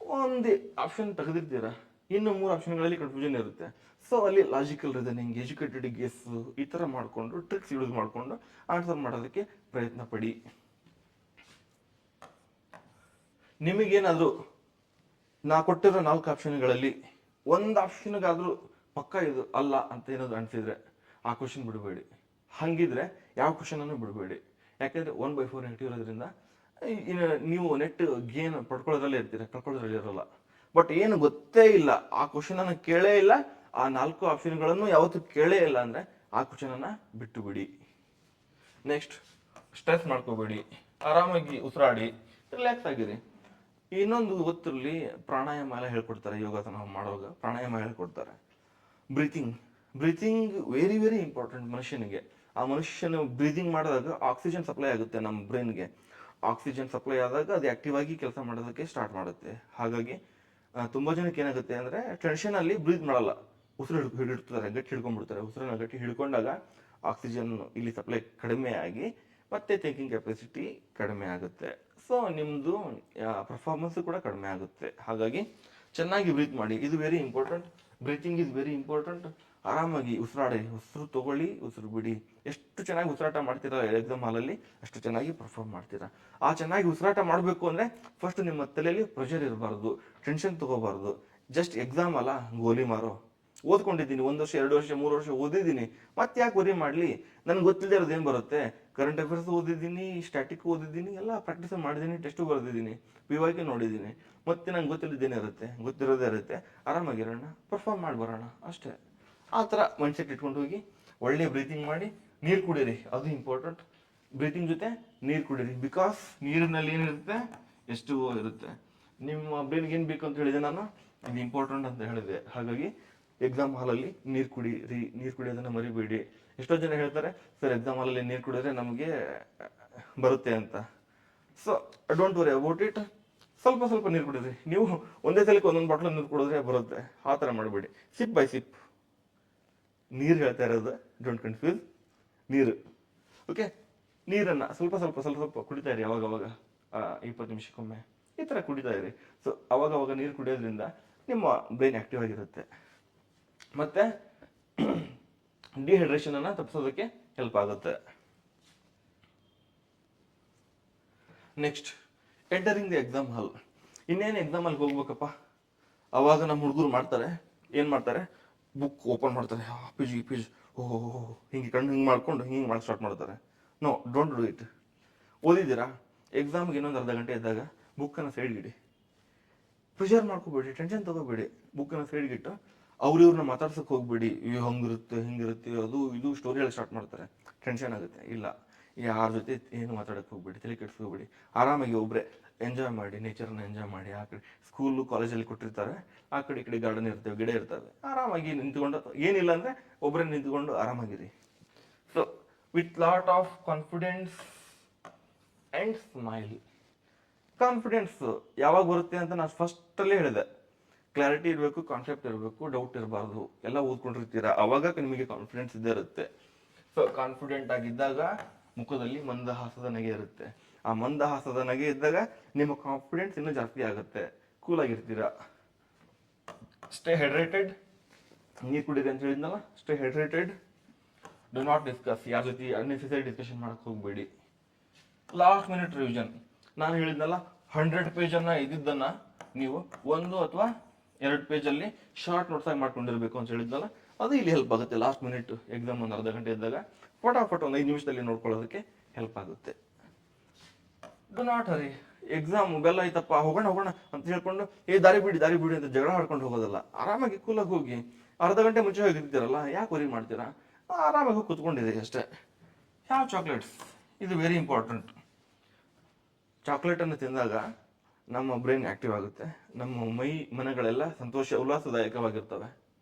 ಒಂದು ಆಪ್ಷನ್ ತೆಗೆದಿರ್ತೀರಾ, ಇನ್ನು 3 ಆಪ್ಷನ್ಗಳಲ್ಲಿ ಕನ್ಫ್ಯೂಷನ್ ಇರುತ್ತೆ. ಸೊ ಅಲ್ಲಿ ಲಾಜಿಕಲ್ ರೀಸನಿಂಗ್, ಎಜುಕೇಟೆಡ್ ಗೆಸ್, ಈ ಥರ ಮಾಡಿಕೊಂಡು ಟ್ರಿಕ್ಸ್ ಯೂಸ್ ಮಾಡಿಕೊಂಡು ಆನ್ಸರ್ ಮಾಡೋದಕ್ಕೆ ಪ್ರಯತ್ನ ಪಡಿ. ನಿಮಗೇನಾದರೂ ನಾ ಕೊಟ್ಟಿರೋ 4 ಆಪ್ಷನ್ಗಳಲ್ಲಿ ಒಂದು ಆಪ್ಷನ್ಗಾದ್ರೂ ಪಕ್ಕ ಇದು ಅಲ್ಲ ಅಂತ ಏನಾದ್ರು ಅನಿಸಿದ್ರೆ ಆ ಕ್ವಶನ್ ಬಿಡಬೇಡಿ. ಹಂಗಿದ್ರೆ ಯಾವ ಕ್ವಶನನ್ನು ಬಿಡಬೇಡಿ. ಯಾಕೆಂದರೆ 1/4 ನೆಗೆಟಿವ್ ಇರೋದ್ರಿಂದ ನೀವು ನೆಟ್ ಗೇನ್ ಪಡ್ಕೊಳ್ಳೋದ್ರಲ್ಲೇ ಇರ್ತೀರ, ಕಳ್ಕೊಳ್ಳೋದ್ರಲ್ಲಿ ಇರೋಲ್ಲ. ಬಟ್ ಏನು ಗೊತ್ತೇ ಇಲ್ಲ, ಆ ಕ್ವಶನನ್ನು ಕೇಳೇ ಇಲ್ಲ, ಆ 4 ಆಪ್ಷನ್ಗಳನ್ನು ಯಾವತ್ತೂ ಕೇಳೇ ಇಲ್ಲ ಅಂದರೆ ಆ ಕ್ವಶನನ್ನು ಬಿಟ್ಟು ಬಿಡಿ. ನೆಕ್ಸ್ಟ್, ಸ್ಟ್ರೆಸ್ ಮಾಡ್ಕೋಬೇಡಿ, ಆರಾಮಾಗಿ ಉಸಿರಾಡಿ, ರಿಲ್ಯಾಕ್ಸ್ ಆಗಿರಿ. ಇನ್ನೊಂದು ಗೊತ್ತಿರಲಿ, ಪ್ರಾಣಾಯಾಮ ಎಲ್ಲ ಹೇಳ್ಕೊಡ್ತಾರೆ, ಯೋಗಾಸನ ಮಾಡುವಾಗ ಪ್ರಾಣಾಯಾಮ ಹೇಳ್ಕೊಡ್ತಾರೆ. ಬ್ರೀತಿಂಗ್ ವೆರಿ ವೆರಿ ಇಂಪಾರ್ಟೆಂಟ್ ಮನುಷ್ಯನಿಗೆ. ಆ ಮನುಷ್ಯನ ಬ್ರೀದಿಂಗ್ ಮಾಡಿದಾಗ ಆಕ್ಸಿಜನ್ ಸಪ್ಲೈ ಆಗುತ್ತೆ ನಮ್ಮ ಬ್ರೈನ್ಗೆ. ಆಕ್ಸಿಜನ್ ಸಪ್ಲೈ ಆದಾಗ ಅದು ಆಕ್ಟಿವ್ ಆಗಿ ಕೆಲಸ ಮಾಡೋದಕ್ಕೆ ಸ್ಟಾರ್ಟ್ ಮಾಡುತ್ತೆ. ಹಾಗಾಗಿ ತುಂಬ ಜನಕ್ಕೆ ಏನಾಗುತ್ತೆ ಅಂದರೆ ಟೆನ್ಷನಲ್ಲಿ ಬ್ರೀತ್ ಮಾಡಲ್ಲ, ಉಸಿರು ಹಿಡಿಡ್ತಾರೆ, ಗಟ್ಟಿ ಹಿಡ್ಕೊಂಡ್ಬಿಡ್ತಾರೆ. ಉಸಿರನ್ನ ಗಟ್ಟಿ ಹಿಡ್ಕೊಂಡಾಗ ಆಕ್ಸಿಜನ್ ಇಲ್ಲಿ ಸಪ್ಲೈ ಕಡಿಮೆ ಆಗಿ ಮತ್ತೆ ಥಿಂಕಿಂಗ್ ಕೆಪಾಸಿಟಿ ಕಡಿಮೆ ಆಗುತ್ತೆ. ಸೊ ನಿಮ್ಮದು ಪರ್ಫಾರ್ಮೆನ್ಸ್ ಕೂಡ ಕಡಿಮೆ ಆಗುತ್ತೆ. ಹಾಗಾಗಿ ಚೆನ್ನಾಗಿ ಬ್ರೀತ್ ಮಾಡಿ, ಇದು very important. Breathing is very important. ಆರಾಮಾಗಿ ಉಸಿರಾಡಿ, ಉಸಿರು ತಗೊಳ್ಳಿ, ಉಸಿರು ಬಿಡಿ. ಎಷ್ಟು ಚೆನ್ನಾಗಿ ಉಸಿರಾಟ ಮಾಡ್ತೀರಾ ಎಕ್ಸಾಮ್ ಹಾಲಲ್ಲಿ, ಅಷ್ಟು ಚೆನ್ನಾಗಿ ಪರ್ಫಾರ್ಮ್ ಮಾಡ್ತೀರಾ. ಆ ಚೆನ್ನಾಗಿ ಉಸಿರಾಟ ಮಾಡಬೇಕು ಅಂದರೆ ಫಸ್ಟ್ ನಿಮ್ಮ ತಲೆಯಲ್ಲಿ ಪ್ರೆಷರ್ ಇರಬಾರ್ದು, ಟೆನ್ಷನ್ ತಗೋಬಾರ್ದು. ಜಸ್ಟ್ ಎಕ್ಸಾಮ್ ಅಲ್ಲ, ಗೋಲಿ ಮಾರೋ, ಓದ್ಕೊಂಡಿದ್ದೀನಿ, 1 ವರ್ಷ 2 ವರ್ಷ 3 ವರ್ಷ ಓದಿದ್ದೀನಿ, ಮತ್ತೆ ಯಾಕೆ ವರಿ ಮಾಡಲಿ? ನನ್ಗೆ ಗೊತ್ತಿಲ್ಲದೆ ಇರೋದು ಏನು ಬರುತ್ತೆ? ಕರೆಂಟ್ ಅಫೇರ್ಸ್ ಓದಿದ್ದೀನಿ, ಸ್ಟ್ಯಾಟಿಕ್ ಓದಿದ್ದೀನಿ, ಎಲ್ಲ ಪ್ರಾಕ್ಟೀಸ್ ಮಾಡಿದ್ದೀನಿ, ಟೆಸ್ಟು ಬರೆದಿದ್ದೀನಿ, PYQ ನೋಡಿದ್ದೀನಿ, ಮತ್ತೆ ನಂಗೆ ಗೊತ್ತಿಲ್ಲದೇನೇ ಇರುತ್ತೆ, ಗೊತ್ತಿರೋದೇ ಇರುತ್ತೆ, ಆರಾಮಾಗಿರೋಣ, ಪರ್ಫಾರ್ಮ್ ಮಾಡಿ ಬರೋಣ ಅಷ್ಟೇ. ಆ ಥರ ಮೈಂಡ್ಸೆಟ್ ಇಟ್ಕೊಂಡು ಹೋಗಿ ಒಳ್ಳೆ ಬ್ರೀತಿಂಗ್ ಮಾಡಿ, ನೀರು ಕುಡೀರಿ, ಅದು ಇಂಪಾರ್ಟೆಂಟ್. ಬ್ರೀತಿಂಗ್ ಜೊತೆ ನೀರು ಕುಡೀರಿ, ಬಿಕಾಸ್ ನೀರಿನಲ್ಲಿ ಏನಿರುತ್ತೆ, ಎಷ್ಟು ಇರುತ್ತೆ. ನಿಮ್ಮ ಬ್ರೈನ್ಗೆ ಏನು ಬೇಕು ಅಂತ ಹೇಳಿದೆ ನಾನು, ಇದು ಇಂಪಾರ್ಟೆಂಟ್ ಅಂತ ಹೇಳಿದೆ. ಹಾಗಾಗಿ ಎಕ್ಸಾಮ್ ಹಾಲಲ್ಲಿ ನೀರು ಕುಡೀರಿ, ನೀರು ಕುಡಿಯೋದನ್ನು ಮರಿಬೇಡಿ. ಎಷ್ಟೋ ಜನ ಹೇಳ್ತಾರೆ, ಸರ್ ಎಕ್ಸಾಮ್ ಹಾಲಲ್ಲಿ ನೀರು ಕುಡಿದ್ರೆ ನಮಗೆ ಬರುತ್ತೆ ಅಂತ. So don't worry about it. ಸ್ವಲ್ಪ ಸ್ವಲ್ಪ ನೀರು ಕುಡೀರಿ. ನೀವು ಒಂದೇ ಸಲಕ್ಕೆ ಒಂದೊಂದು ಬಾಟ್ಲು ನೀರು ಕುಡಿದ್ರೆ ಬರುತ್ತೆ, ಆ ಥರ ಮಾಡಬೇಡಿ. ಸಿಪ್ ಬೈ ಸಿಪ್ ನೀರು ಹೇಳ್ತಾ ಇರೋದು, ಡೋಂಟ್ ಕನ್ಫ್ಯೂಸ್. ನೀರು, ಓಕೆ? ನೀರನ್ನು ಸ್ವಲ್ಪ ಸ್ವಲ್ಪ ಸ್ವಲ್ಪ ಸ್ವಲ್ಪ ಕುಡಿತಾ ಇರಿ, ಅವಾಗವಾಗ 20 ನಿಮಿಷಕ್ಕೊಮ್ಮೆ ಈ ಥರ ಕುಡಿತಾ ಇರಿ. ಸೊ ಅವಾಗವಾಗ ನೀರು ಕುಡಿಯೋದ್ರಿಂದ ನಿಮ್ಮ ಬ್ರೈನ್ ಆ್ಯಕ್ಟಿವ್ ಆಗಿರುತ್ತೆ, ಮತ್ತು ಡಿಹೈಡ್ರೇಷನನ್ನು ತಪ್ಪಿಸೋದಕ್ಕೆ ಹೆಲ್ಪ್ ಆಗುತ್ತೆ. ನೆಕ್ಸ್ಟ್, ಎಂಟರಿಂಗ್ ದಿ ಎಕ್ಸಾಮ್ ಹಾಲ್. ಇನ್ನೇನು ಎಕ್ಸಾಮ್ ಹಾಲ್ಗೆ ಹೋಗ್ಬೇಕಪ್ಪ, ಅವಾಗ ನಮ್ಮ ಹುಡುಗರು ಮಾಡ್ತಾರೆ, ಏನು ಮಾಡ್ತಾರೆ, ಬುಕ್ ಓಪನ್ ಮಾಡ್ತಾರೆ, ಪೇಜ್ ಓಹೋ ಹಿಂಗೆ ಕಣ್ಣು ಹಿಂಗೆ ಮಾಡ್ಕೊಂಡು ಹಿಂಗೆ ಮಾಡಿ ಸ್ಟಾರ್ಟ್ ಮಾಡ್ತಾರೆ. No, don't do it. ಓದಿದ್ದೀರಾ, ಎಕ್ಸಾಮ್ಗೆ ಇನ್ನೊಂದು ಅರ್ಧ ಗಂಟೆ ಇದ್ದಾಗ ಬುಕ್ಕನ್ನು ಸೈಡ್ಗಿಡಿ. ಪ್ರೆಷರ್ ಮಾಡ್ಕೋಬೇಡಿ, ಟೆನ್ಷನ್ ತೊಗೋಬೇಡಿ. ಬುಕ್ಕನ್ನು ಸೈಡ್ಗಿಟ್ಟು ಇವ್ರನ್ನ ಮಾತಾಡ್ಸೋಕೆ ಹೋಗ್ಬೇಡಿ. ಹಂಗಿರುತ್ತೆ ಹಿಂಗಿರುತ್ತೆ, ಅದು ಇದು ಸ್ಟೋರಿ ಹೇಳಿ ಸ್ಟಾರ್ಟ್ ಮಾಡ್ತಾರೆ, ಟೆನ್ಷನ್ ಆಗುತ್ತೆ. ಇಲ್ಲ, ಯಾರ ಜೊತೆ ಏನು ಮಾತಾಡೋಕೆ ಹೋಗ್ಬೇಡಿ, ತಲೆ ಕೆಡಿಸ್ಕೋಬೇಡಿ. ಆರಾಮಾಗಿ ಒಬ್ಬರೇ ಎಂಜಾಯ್ ಮಾಡಿ, ನೇಚರ್ನ ಎಂಜಾಯ್ ಮಾಡಿ. ಆ ಕಡೆ ಸ್ಕೂಲು ಕಾಲೇಜಲ್ಲಿ ಕೊಟ್ಟಿರ್ತಾರೆ, ಆ ಕಡೆ ಈ ಕಡೆ ಗಾರ್ಡನ್ ಇರ್ತವೆ, ಗಿಡ ಇರ್ತವೆ, ಆರಾಮಾಗಿ ನಿಂತ್ಕೊಂಡು, ಏನಿಲ್ಲ ಅಂದರೆ ಒಬ್ಬರೇ ನಿಂತ್ಕೊಂಡು ಆರಾಮಾಗಿರಿ. So with lot of confidence and smile. Confidence ಯಾವಾಗ ಬರುತ್ತೆ ಅಂತ ನಾನು ಫಸ್ಟಲ್ಲೇ ಹೇಳಿದೆ. ಕ್ಲಾರಿಟಿ ಇರಬೇಕು, ಕಾನ್ಸೆಪ್ಟ್ ಇರಬೇಕು, ಡೌಟ್ ಇರಬಾರ್ದು. ಎಲ್ಲ ಓದ್ಕೊಂಡಿರ್ತೀರ, ಅವಾಗ ನಿಮಗೆ ಕಾನ್ಫಿಡೆನ್ಸ್ ಇದ್ದೇ ಇರುತ್ತೆ. ಸೊ ಕಾನ್ಫಿಡೆಂಟ್ ಆಗಿದ್ದಾಗ ಮುಖದಲ್ಲಿ ಮಂದಹಾಸದ ನಗೆ ಇರುತ್ತೆ. ಆ ಮಂದಹಾಸದ ನಗೆ ಇದ್ದಾಗ ನಿಮ್ಮ ಕಾನ್ಫಿಡೆನ್ಸ್ ಇನ್ನೂ ಜಾಸ್ತಿ ಆಗುತ್ತೆ, ಕೂಲಾಗಿರ್ತೀರ. ಸ್ಟೇ ಹೈಡ್ರೇಟೆಡ್, ನೀರು ಕುಡೀರಿ ಅಂತ ಹೇಳಿದ್ನಲ್ಲ, stay hydrated. Do not discuss, ಯಾರ ಜೊತೆ ಅನ್ನೆಸೆಸರಿ ಡಿಸ್ಕಷನ್ ಮಾಡಕ್ಕೆ ಹೋಗಬೇಡಿ. ಲಾಸ್ಟ್ ಮಿನಿಟ್ ರಿವಿಷನ್, ನಾನು ಹೇಳಿದ್ನಲ್ಲ, 100 ಪೇಜನ್ನು ಇದ್ದಿದ್ದನ್ನು ನೀವು 1 ಅಥವಾ 2 ಪೇಜಲ್ಲಿ ಶಾರ್ಟ್ ನೋಟ್ಸ್ ಆಗಿ ಮಾಡ್ಕೊಂಡಿರ್ಬೇಕು ಅಂತ ಹೇಳಿದ್ನಲ್ಲ, ಅದು ಇಲ್ಲಿ ಹೆಲ್ಪ್ ಆಗುತ್ತೆ. ಲಾಸ್ಟ್ ಮಿನಿಟ್ ಎಕ್ಸಾಮ್ ಒಂದು ಅರ್ಧ ಗಂಟೆ ಇದ್ದಾಗ ಫಟಾಫಟ್ ಒಂದು 5 ನಿಮಿಷದಲ್ಲಿ ನೋಡ್ಕೊಳ್ಳೋದಕ್ಕೆ ಹೆಲ್ಪ್ ಆಗುತ್ತೆ. Do not Hari. ಎಕ್ಸಾಮ್ ಬೆಲ್ಲ ಐತಪ್ಪ, ಹೋಗೋಣ ಅಂತ ಹೇಳ್ಕೊಂಡು ದಾರಿ ಬಿಡಿ ಅಂತ ಜಗಳ ಆಡ್ಕೊಂಡು ಹೋಗೋದಲ್ಲ. ಆರಾಮಾಗಿ ಕೂಲಾಗಿ ಹೋಗಿ, ಅರ್ಧ ಗಂಟೆ ಮುಂಚೆ ಹೋಗಿರ್ತೀರಲ್ಲ, ಯಾಕೆ ವರಿ ಮಾಡ್ತೀರಾ? ಆರಾಮಾಗಿ ಹೋಗಿ ಕೂತ್ಕೊಂಡಿರಿ ಅಷ್ಟೇ. ಯಾವ ಚಾಕ್ಲೇಟ್ಸ್, ಇದು ವೆರಿ ಇಂಪಾರ್ಟೆಂಟ್. ಚಾಕ್ಲೇಟನ್ನು ತಿಂದಾಗ ನಮ್ಮ ಬ್ರೈನ್ ಆ್ಯಕ್ಟಿವ್ ಆಗುತ್ತೆ, ನಮ್ಮ ಮನಗಳೆಲ್ಲ ಉಲ್ಲಾಸದಾಯಕವಾಗಿರ್ತವೆ.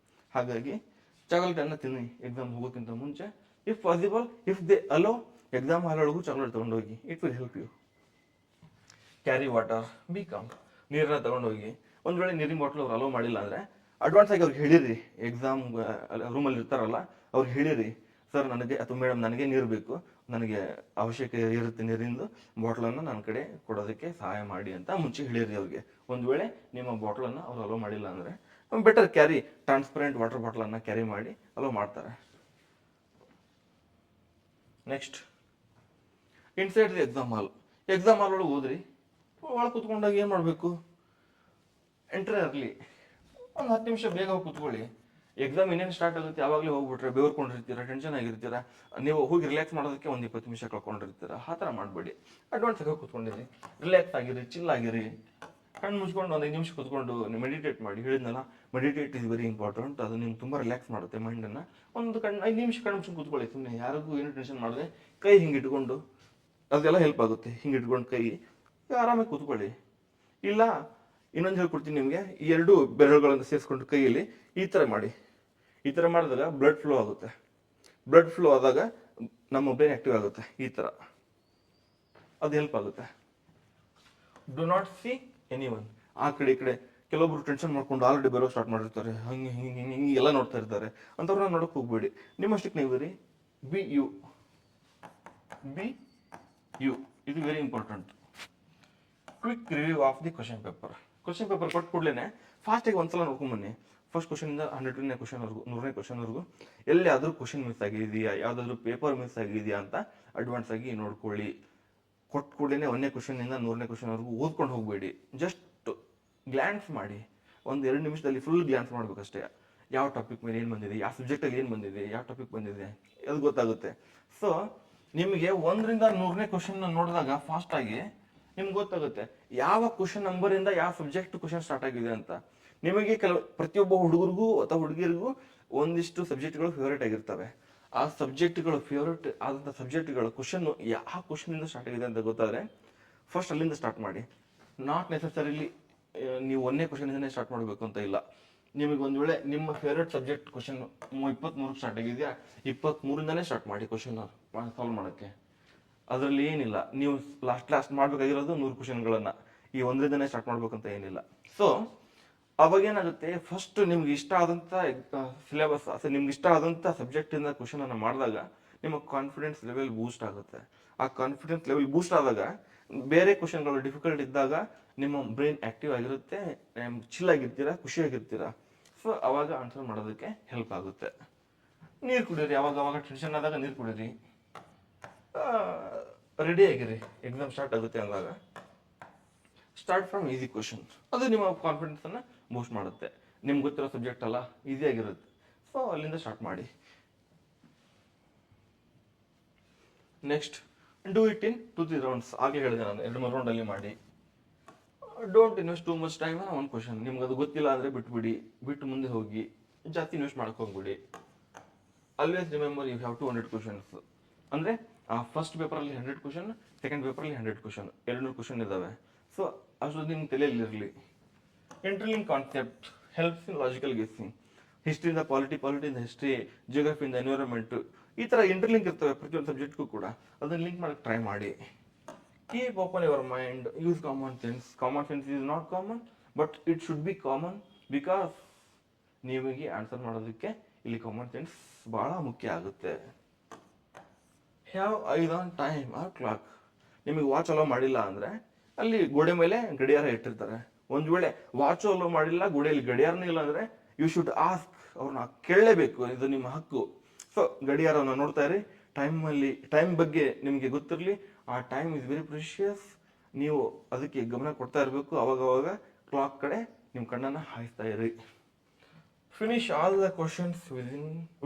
ಹಾಗಾಗಿ ಚಾಕ್ಲೇಟನ್ನು ತಿನ್ನಿ ಎಕ್ಸಾಮ್ ಹೋಗೋಕ್ಕಿಂತ ಮುಂಚೆ. If possible, if they allow, exam hall ಒಳಗೂ ಚಾಕ್ಲೇಟ್ ತೊಗೊಂಡೋಗಿ, it will help you. Carry water, be calm. ನೀರನ್ನ ತೊಗೊಂಡೋಗಿ, ಒಂದು ವೇಳೆ ನೀರಿನ ಬಾಟ್ಲು ಅವ್ರು ಅಲೋ ಮಾಡಿಲ್ಲ ಅಂದರೆ ಅಡ್ವಾನ್ಸ್ ಆಗಿ ಅವ್ರಿಗೆ ಹೇಳಿರಿ. ಎಕ್ಸಾಮ್ ರೂಮಲ್ಲಿ ಇರ್ತಾರಲ್ಲ, ಅವ್ರಿಗೆ ಹೇಳಿರಿ, ಸರ್ ನನಗೆ ಅಥವಾ ಮೇಡಮ್ ನನಗೆ ನೀರು ಬೇಕು, ನನಗೆ ಅವಶ್ಯಕತೆ ಇರುತ್ತೆ ನೀರಿಂದು, ಬಾಟ್ಲನ್ನು ನನ್ನ ಕಡೆ ಕೊಡೋದಕ್ಕೆ ಸಹಾಯ ಮಾಡಿ ಅಂತ ಮುಂಚೆ ಹೇಳಿರಿ ಅವ್ರಿಗೆ. ಒಂದು ವೇಳೆ ನಿಮ್ಮ ಬಾಟ್ಲನ್ನು ಅವ್ರು ಅಲೋ ಮಾಡಿಲ್ಲ ಅಂದರೆ ಬೆಟರ್ ಕ್ಯಾರಿ ಟ್ರಾನ್ಸ್ಪರೆಂಟ್ ವಾಟರ್ ಬಾಟ್ಲನ್ನು ಕ್ಯಾರಿ ಮಾಡಿ ಅಲೋ ಮಾಡ್ತಾರೆ. Next, inside the exam hall. Exam hall ಒಳಗೆ ಹೋದ್ರಿ, ಒಳಗೆ ಕೂತ್ಕೊಂಡಾಗ ಏನು ಮಾಡಬೇಕು? ಎಂಟ್ರಿ ಇರಲಿ, ಒಂದು 10 ನಿಮಿಷ ಬೇಗ ಹೋಗಿ ಕೂತ್ಕೊಳ್ಳಿ. ಎಕ್ಸಾಮ್ ಇನ್ನೇನು ಸ್ಟಾರ್ಟ್ ಆಗುತ್ತೆ ಯಾವಾಗಲೇ ಹೋಗ್ಬಿಟ್ರೆ ಬೇರ್ಕೊಂಡಿರ್ತೀರ, ಟೆನ್ಷನ್ ಆಗಿರ್ತೀರ, ನೀವು ಹೋಗಿ ರಿಲ್ಯಾಕ್ಸ್ ಮಾಡೋದಕ್ಕೆ ಒಂದು 20 ನಿಮಿಷ ಕಳ್ಕೊಂಡಿರ್ತೀರ. ಆ ಥರ ಮಾಡಬೇಡಿ. ಅಡ್ವಾನ್ಸ್ ಆಗಿ ಕೂತ್ಕೊಂಡಿರಿ, ರಿಲ್ಯಾಕ್ಸ್ ಆಗಿರಿ, ಚಿಲ್ ಆಗಿರಿ. ಕಣ್ಣು ಮುಚ್ಕೊಂಡು ಒಂದು 5 ನಿಮಿಷ ಕೂತ್ಕೊಂಡು ಮೆಡಿಟೇಟ್ ಮಾಡಿ. ಹೇಳಿದ್ನಲ್ಲ, ಮೆಡಿಟೇಟ್ ಇಸ್ ವೆರಿ ಇಂಪಾರ್ಟೆಂಟ್. ಅದು ನಿಮ್ಗೆ ತುಂಬ ರಿಲ್ಯಾಕ್ಸ್ ಮಾಡುತ್ತೆ ಮೈಂಡನ್ನು. 5 ನಿಮಿಷ ಕಣ್ಣು ಮುಚ್ಕೊಂಡು ಕೂತ್ಕೊಳ್ಳಿ, ಸುಮ್ಮನೆ ಯಾರಿಗೂ ಏನು ಟೆನ್ಷನ್ ಮಾಡಿದೆ. ಕೈ ಹಿಂಗೆ ಇಟ್ಕೊಂಡು, ಅದೆಲ್ಲ ಹೆಲ್ಪ್ ಆಗುತ್ತೆ. ಹಿಂಗೆ ಇಟ್ಕೊಂಡು ಕೈ ಆರಾಮಾಗಿ ಕೂತ್ಕೊಳ್ಳಿ. ಇಲ್ಲ, ಇನ್ನೊಂದು ಹೇಳ್ಕೊಡ್ತೀನಿ ನಿಮಗೆ, ಈ 2 ಬೆರಳುಗಳನ್ನು ಸೇರಿಸ್ಕೊಂಡು ಕೈಯಲ್ಲಿ ಈ ಥರ ಮಾಡಿ. ಈ ಥರ ಮಾಡಿದಾಗ ಬ್ಲಡ್ ಫ್ಲೋ ಆಗುತ್ತೆ. ಬ್ಲಡ್ ಫ್ಲೋ ಆದಾಗ ನಮ್ಮ ಬ್ರೈನ್ ಆ್ಯಕ್ಟಿವ್ ಆಗುತ್ತೆ. ಈ ಥರ ಅದು ಹೆಲ್ಪ್ ಆಗುತ್ತೆ. Do not C anyone. ಆ ಕಡೆ ಈ ಕಡೆ ಕೆಲವೊಬ್ರು ಟೆನ್ಷನ್ ಮಾಡ್ಕೊಂಡು ಆಲ್ರೆಡಿ ಬರೋ ಸ್ಟಾರ್ಟ್ ಮಾಡಿರ್ತಾರೆ, ಹಿಂಗೆ ಹಿಂಗೆ ಹಿಂಗೆ ಹಿಂಗೆ ಎಲ್ಲ ನೋಡ್ತಾ ಇರ್ತಾರೆ. ಅಂಥವ್ರನ್ನ ನೋಡೋಕೆ ಹೋಗ್ಬೇಡಿ. ನಿಮ್ಮಷ್ಟಕ್ಕೆ ನೀವು ಇರಿ. Be you. ಇದು very important. Quick review of the question paper ಕೊಟ್ಟು ಕೂಡಲೇ ಫಾಸ್ಟಾಗಿ ಒಂದ್ಸಲ ನೋಡ್ಕೊಂಬನ್ನಿ. ಫಸ್ಟ್ ಕ್ವಶನಿಂದ 100ನೇ ಕ್ವಶನ್ವರೆಗೂ, 100ನೇ ಕ್ವಶನ್ವರೆಗೂ ಎಲ್ಲಿಯಾದರೂ ಕ್ವಶನ್ ಮಿಸ್ ಆಗಿದೆಯಾ, ಯಾವುದಾದ್ರೂ ಪೇಪರ್ ಮಿಸ್ ಆಗಿದೆಯಾ ಅಂತ ಅಡ್ವಾನ್ಸ್ ಆಗಿ ನೋಡ್ಕೊಳ್ಳಿ. ಕೊಟ್ಟು ಕೂಡಲೇ 1ನೇ ಕ್ವಶನ್ನಿಂದ 100ನೇ ಕ್ವಶನ್ವರೆಗೂ ಓದ್ಕೊಂಡು ಹೋಗಬೇಡಿ. ಜಸ್ಟ್ ಗ್ಲ್ಯಾನ್ಸ್ ಮಾಡಿ. ಒಂದು 2 ನಿಮಿಷದಲ್ಲಿ ಫುಲ್ ಗ್ಲ್ಯಾನ್ಸ್ ಮಾಡಬೇಕಷ್ಟೇ. ಯಾವ ಟಾಪಿಕ್ ಮೇಲೆ ಏನು ಬಂದಿದೆ, ಯಾವ ಸಬ್ಜೆಕ್ಟಲ್ಲಿ ಏನು ಬಂದಿದೆ, ಯಾವ ಟಾಪಿಕ್ ಬಂದಿದೆ, ಅದು ಗೊತ್ತಾಗುತ್ತೆ. ಸೊ ನಿಮಗೆ 1ರಿಂದ 100ನೇ ಕ್ವಶನ್ ನೋಡಿದಾಗ ಫಾಸ್ಟ್ ಆಗಿ ನಿಮ್ಗೆ ಗೊತ್ತಾಗುತ್ತೆ ಯಾವ ಕ್ವಶನ್ ನಂಬರಿಂದ ಯಾವ ಸಬ್ಜೆಕ್ಟ್ ಕ್ವಶನ್ ಸ್ಟಾರ್ಟ್ ಆಗಿದೆ ಅಂತ. ನಿಮಗೆ ಪ್ರತಿಯೊಬ್ಬ ಹುಡುಗರಿಗೂ ಅಥವಾ ಹುಡುಗಿರಿಗೂ ಒಂದಿಷ್ಟು ಸಬ್ಜೆಕ್ಟ್ಗಳು ಫೇವ್ರೇಟ್ ಆಗಿರ್ತವೆ. ಆ ಸಬ್ಜೆಕ್ಟ್ಗಳು ಫೇವ್ರೇಟ್ ಆದಂಥ ಸಬ್ಜೆಕ್ಟ್ಗಳ ಕ್ವಶನ್ ಯಾವ ಕ್ವಶನಿಂದ ಸ್ಟಾರ್ಟ್ ಆಗಿದೆ ಅಂತ ಗೊತ್ತಾದರೆ ಫಸ್ಟ್ ಅಲ್ಲಿಂದ ಸ್ಟಾರ್ಟ್ ಮಾಡಿ. ನಾಟ್ ನೆಸೆಸರಿಲಿ ನೀವು 1ನೇ ಕ್ವಶನಿಂದನೇ ಸ್ಟಾರ್ಟ್ ಮಾಡಬೇಕು ಅಂತ ಇಲ್ಲ. ನಿಮಗೆ ಒಂದು ವೇಳೆ ನಿಮ್ಮ ಫೇವ್ರೇಟ್ ಸಬ್ಜೆಕ್ಟ್ ಕ್ವಶನ್ 23 ಸ್ಟಾರ್ಟ್ ಆಗಿದೆಯಾ, 23ರಿಂದನೇ ಸ್ಟಾರ್ಟ್ ಮಾಡಿ ಕ್ವಶನ್ ಸಾಲ್ವ್ ಮಾಡೋಕ್ಕೆ. ಅದರಲ್ಲಿ ಏನಿಲ್ಲ, ನೀವು ಲಾಸ್ಟ್ ಮಾಡಬೇಕಾಗಿರೋದು 100 ಕ್ವಶನ್ಗಳನ್ನು, ಈ 1ರಿಂದನೇ ಸ್ಟಾರ್ಟ್ ಮಾಡ್ಬೇಕಂತ ಏನಿಲ್ಲ. ಸೊ ಅವಾಗೇನಾಗುತ್ತೆ, ಫಸ್ಟ್ ನಿಮ್ಗೆ ಇಷ್ಟ ಆದಂಥ ಸಿಲೆಬಸ್ ಅಥವಾ ನಿಮ್ಗೆ ಇಷ್ಟ ಆದಂಥ ಸಬ್ಜೆಕ್ಟಿಂದ ಕ್ವಶನನ್ನು ಮಾಡಿದಾಗ ನಿಮ್ಮ ಕಾನ್ಫಿಡೆನ್ಸ್ ಲೆವೆಲ್ ಬೂಸ್ಟ್ ಆಗುತ್ತೆ. ಆ ಕಾನ್ಫಿಡೆನ್ಸ್ ಲೆವೆಲ್ ಬೂಸ್ಟ್ ಆದಾಗ ಬೇರೆ ಕ್ವಶನ್ಗಳು ಡಿಫಿಕಲ್ಟ್ ಇದ್ದಾಗ ನಿಮ್ಮ ಬ್ರೈನ್ ಆಕ್ಟಿವ್ ಆಗಿರುತ್ತೆ, ಚಿಲ್ ಆಗಿರ್ತೀರಾ, ಖುಷಿಯಾಗಿರ್ತೀರಾ. ಸೊ ಅವಾಗ ಆನ್ಸರ್ ಮಾಡೋದಕ್ಕೆ ಹೆಲ್ಪ್ ಆಗುತ್ತೆ. ನೀರು ಕುಡೀರಿ, ಅವಾಗ ಟೆನ್ಷನ್ ಆದಾಗ ನೀರು ಕುಡೀರಿ, ರೆಡಿ ಆಗಿರಿ. ಎಕ್ಸಾಮ್ ಸ್ಟಾರ್ಟ್ ಆಗುತ್ತೆ ಅಂದಾಗ ಸ್ಟಾರ್ಟ್ ಫ್ರಮ್ ಈಸಿ ಕ್ವಶನ್. ಅದು ನಿಮ್ಮ ಕಾನ್ಫಿಡೆನ್ಸನ್ನು ಬೂಸ್ಟ್ ಮಾಡುತ್ತೆ. ನಿಮ್ಗೆ ಗೊತ್ತಿರೋ ಸಬ್ಜೆಕ್ಟ್ ಅಲ್ಲ, ಈಸಿ ಆಗಿರುತ್ತೆ. ಸೊ ಅಲ್ಲಿಂದ ಸ್ಟಾರ್ಟ್ ಮಾಡಿ. Next do it in 2-3 rounds. ಆಗಲೇ ಹೇಳಿದೆ ನಾನು, 2-3 ರೌಂಡಲ್ಲಿ ಮಾಡಿ. Don't invest too much time ಒಂದು ಕ್ವಶನ್. ನಿಮ್ಗೆ ಅದು ಗೊತ್ತಿಲ್ಲ ಅಂದರೆ ಬಿಟ್ಟು ಮುಂದೆ ಹೋಗಿ, ಜಾಸ್ತಿ ಇನ್ವೆಸ್ಟ್ ಮಾಡಕ್ಕೆ ಹೋಗ್ಬಿಡಿ. Always remember you have 200 questions. ಅಂದರೆ ಫಸ್ಟ್ ಪೇಪರಲ್ಲಿ 100 ಕ್ವಶನ್, ಸೆಕೆಂಡ್ ಪೇಪರಲ್ಲಿ 100 ಕ್ವಶನ್, 200 ಕ್ವಶನ್ ಇದ್ದಾವೆ. ಸೊ ಅಷ್ಟು ನಿಮ್ಮ ತಲೆಯಲ್ಲಿರಲಿ. Interlink concept helps in logical guessing. ಹಿಸ್ಟ್ರಿಯಿಂದ ಪಾಲಿಟಿಯಿಂದ ಹಿಸ್ಟ್ರಿ, ಜಿಯೋಗ್ರಫಿಯಿಂದ ಎನ್ವಿರಾನ್ಮೆಂಟು, ಈ ಥರ ಇಂಟರ್ಲಿಂಕ್ ಇರ್ತವೆ ಪ್ರತಿಯೊಂದು ಸಬ್ಜೆಕ್ಟ್ಗೂ ಕೂಡ. ಅದನ್ನು ಲಿಂಕ್ ಮಾಡೋಕ್ಕೆ ಟ್ರೈ ಮಾಡಿ. Keep open your mind, use common sense. Common sense is not common, but it should be common because ನಿಮಗೆ ಆನ್ಸರ್ ಮಾಡೋದಕ್ಕೆ ಇಲ್ಲಿ ಕಾಮನ್ ಸೆನ್ಸ್ ಬಹಳ ಮುಖ್ಯ ಆಗುತ್ತೆ. Have eyes on time or clock. ನಿಮಗೆ ವಾಚ್ ಅಲೋ ಮಾಡಿಲ್ಲ ಅಂದರೆ ಅಲ್ಲಿ ಗೋಡೆ ಮೇಲೆ ಗಡಿಯಾರ ಇಟ್ಟಿರ್ತಾರೆ. ಒಂದು ವೇಳೆ ವಾಚ್ ಅಲೋ ಮಾಡಿಲ್ಲ, ಗೋಡೆಯಲ್ಲಿ ಗಡಿಯಾರನೇ ಇಲ್ಲ ಅಂದರೆ ಯು ಶುಡ್ ಆಸ್ಕ್, ಅವ್ರನ್ನ ಕೇಳಲೇಬೇಕು, ಇದು ನಿಮ್ಮ ಹಕ್ಕು. ಸೊ ಗಡಿಯಾರವನ್ನು ನೋಡ್ತಾ ಇರಿ. ಟೈಮ್ ಬಗ್ಗೆ ನಿಮಗೆ ಗೊತ್ತಿರಲಿ. ಆ ಟೈಮ್ ಇಸ್ ವೆರಿ ಪ್ರಿಷಿಯಸ್. ನೀವು ಅದಕ್ಕೆ ಗಮನ ಕೊಡ್ತಾ ಇರಬೇಕು. ಅವಾಗವಾಗ ಕ್ಲಾಕ್ ಕಡೆ ನಿಮ್ಮ ಕಣ್ಣನ್ನು ಹಾಯಿಸ್ತಾ ಇರಿ. Finish all the questions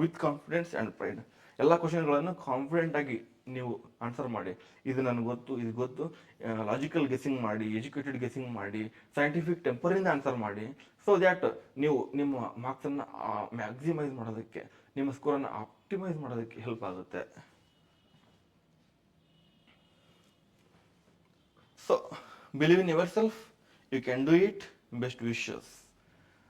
with confidence and pride. ಎಲ್ಲ ಕ್ವಶನ್ಗಳನ್ನು ಕಾನ್ಫಿಡೆಂಟ್ ಆಗಿ ನೀವು ಆನ್ಸರ್ ಮಾಡಿ. ಇದು ನನಗೆ ಗೊತ್ತು, ಇದು ಗೊತ್ತು. ಲಾಜಿಕಲ್ ಗೆಸ್ಸಿಂಗ್ ಮಾಡಿ, ಎಜುಕೇಟೆಡ್ ಗೆಸ್ಸಿಂಗ್ ಮಾಡಿ, ಸೈಂಟಿಫಿಕ್ ಟೆಂಪರಿಂದ ಆನ್ಸರ್ ಮಾಡಿ. ಸೊ ದ್ಯಾಟ್ ನೀವು ನಿಮ್ಮ ಮಾರ್ಕ್ಸನ್ನು ಮ್ಯಾಕ್ಸಿಮೈಸ್ ಮಾಡೋದಕ್ಕೆ, ನಿಮ್ಮ ಸ್ಕೋರನ್ನು ಆಪ್ಟಿಮೈಸ್ ಮಾಡೋದಕ್ಕೆ ಹೆಲ್ಪ್ ಆಗುತ್ತೆ. So believe in yourself, you can do it. Best wishes.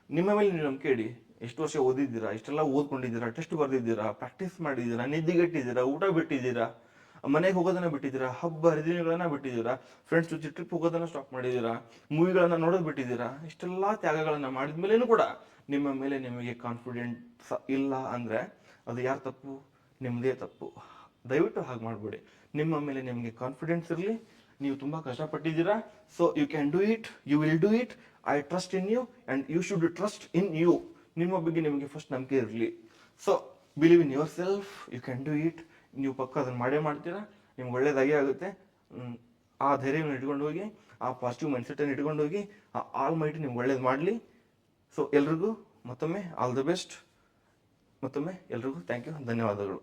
ನಿಮ್ಮ ಮೇಲೆ ನೀವು ನಂಬಿಕೆ ಇಡಿ. ಎಷ್ಟು ವರ್ಷ ಓದಿದ್ದೀರಾ, ಇಷ್ಟೆಲ್ಲ ಓದ್ಕೊಂಡಿದ್ದೀರಾ, ಟೆಸ್ಟ್ ಬರೆದಿದ್ದೀರಾ, ಪ್ರಾಕ್ಟೀಸ್ ಮಾಡಿದ್ದೀರಾ, ನಿದ್ದೆಗೆಟ್ಟಿದ್ದೀರಾ, ಊಟ ಬಿಟ್ಟಿದ್ದೀರಾ, ಮನೆಗೆ ಹೋಗೋದನ್ನ ಬಿಟ್ಟಿದ್ದೀರಾ, ಹಬ್ಬ ಹರಿದಿನಗಳನ್ನ ಬಿಟ್ಟಿದ್ದೀರಾ, ಫ್ರೆಂಡ್ಸ್ ಜೊತೆ ಟ್ರಿಪ್ ಹೋಗೋದನ್ನ ಸ್ಟಾಪ್ ಮಾಡಿದ್ದೀರಾ, ಮೂವಿಗಳನ್ನ ನೋಡೋದು ಬಿಟ್ಟಿದ್ದೀರಾ. ಇಷ್ಟೆಲ್ಲ ತ್ಯಾಗಗಳನ್ನ ಮಾಡಿದ ಮೇಲೇನೂ ಕೂಡ ನಿಮ್ಮ ಮೇಲೆ ನಿಮಗೆ ಕಾನ್ಫಿಡೆನ್ಸ್ ಇಲ್ಲ ಅಂದರೆ ಅದು ಯಾರು ತಪ್ಪು? ನಿಮ್ಮದೇ ತಪ್ಪು. ದಯವಿಟ್ಟು ಹಾಗೆ ಮಾಡಬೇಡಿ. ನಿಮ್ಮ ಮೇಲೆ ನಿಮಗೆ ಕಾನ್ಫಿಡೆನ್ಸ್ ಇರಲಿ. ನೀವು ತುಂಬ ಕಷ್ಟಪಟ್ಟಿದ್ದೀರಾ. So you can do it, you will do it. I trust in you and you should trust in you. ನಿಮ್ಮ ಬಗ್ಗೆ ನಿಮಗೆ ಫಸ್ಟ್ ನಂಬಿಕೆ ಇರಲಿ. So believe in yourself, you can do it. ನೀವು ಪಕ್ಕ ಅದನ್ನು ಮಾಡೇ ಮಾಡ್ತೀರಾ. ನಿಮ್ಗೆ ಒಳ್ಳೇದಾಗೇ ಆಗುತ್ತೆ. ಆ ಧೈರ್ಯವನ್ನು ಇಟ್ಕೊಂಡು ಹೋಗಿ, ಆ ಪಾಸಿಟಿವ್ ಮೈಂಡ್ಸೆಟ್ಟನ್ನು ಇಟ್ಕೊಂಡು ಹೋಗಿ, ಆ ಆಲ್ ಮೈಟಿ ನಿಮ್ಗೆ ಒಳ್ಳೇದು ಮಾಡಲಿ. ಸೊ ಎಲ್ರಿಗೂ ಮತ್ತೊಮ್ಮೆ ಆಲ್ ದ ಬೆಸ್ಟ್. ಮತ್ತೊಮ್ಮೆ ಎಲ್ರಿಗೂ ಥ್ಯಾಂಕ್ ಯು, ಧನ್ಯವಾದಗಳು.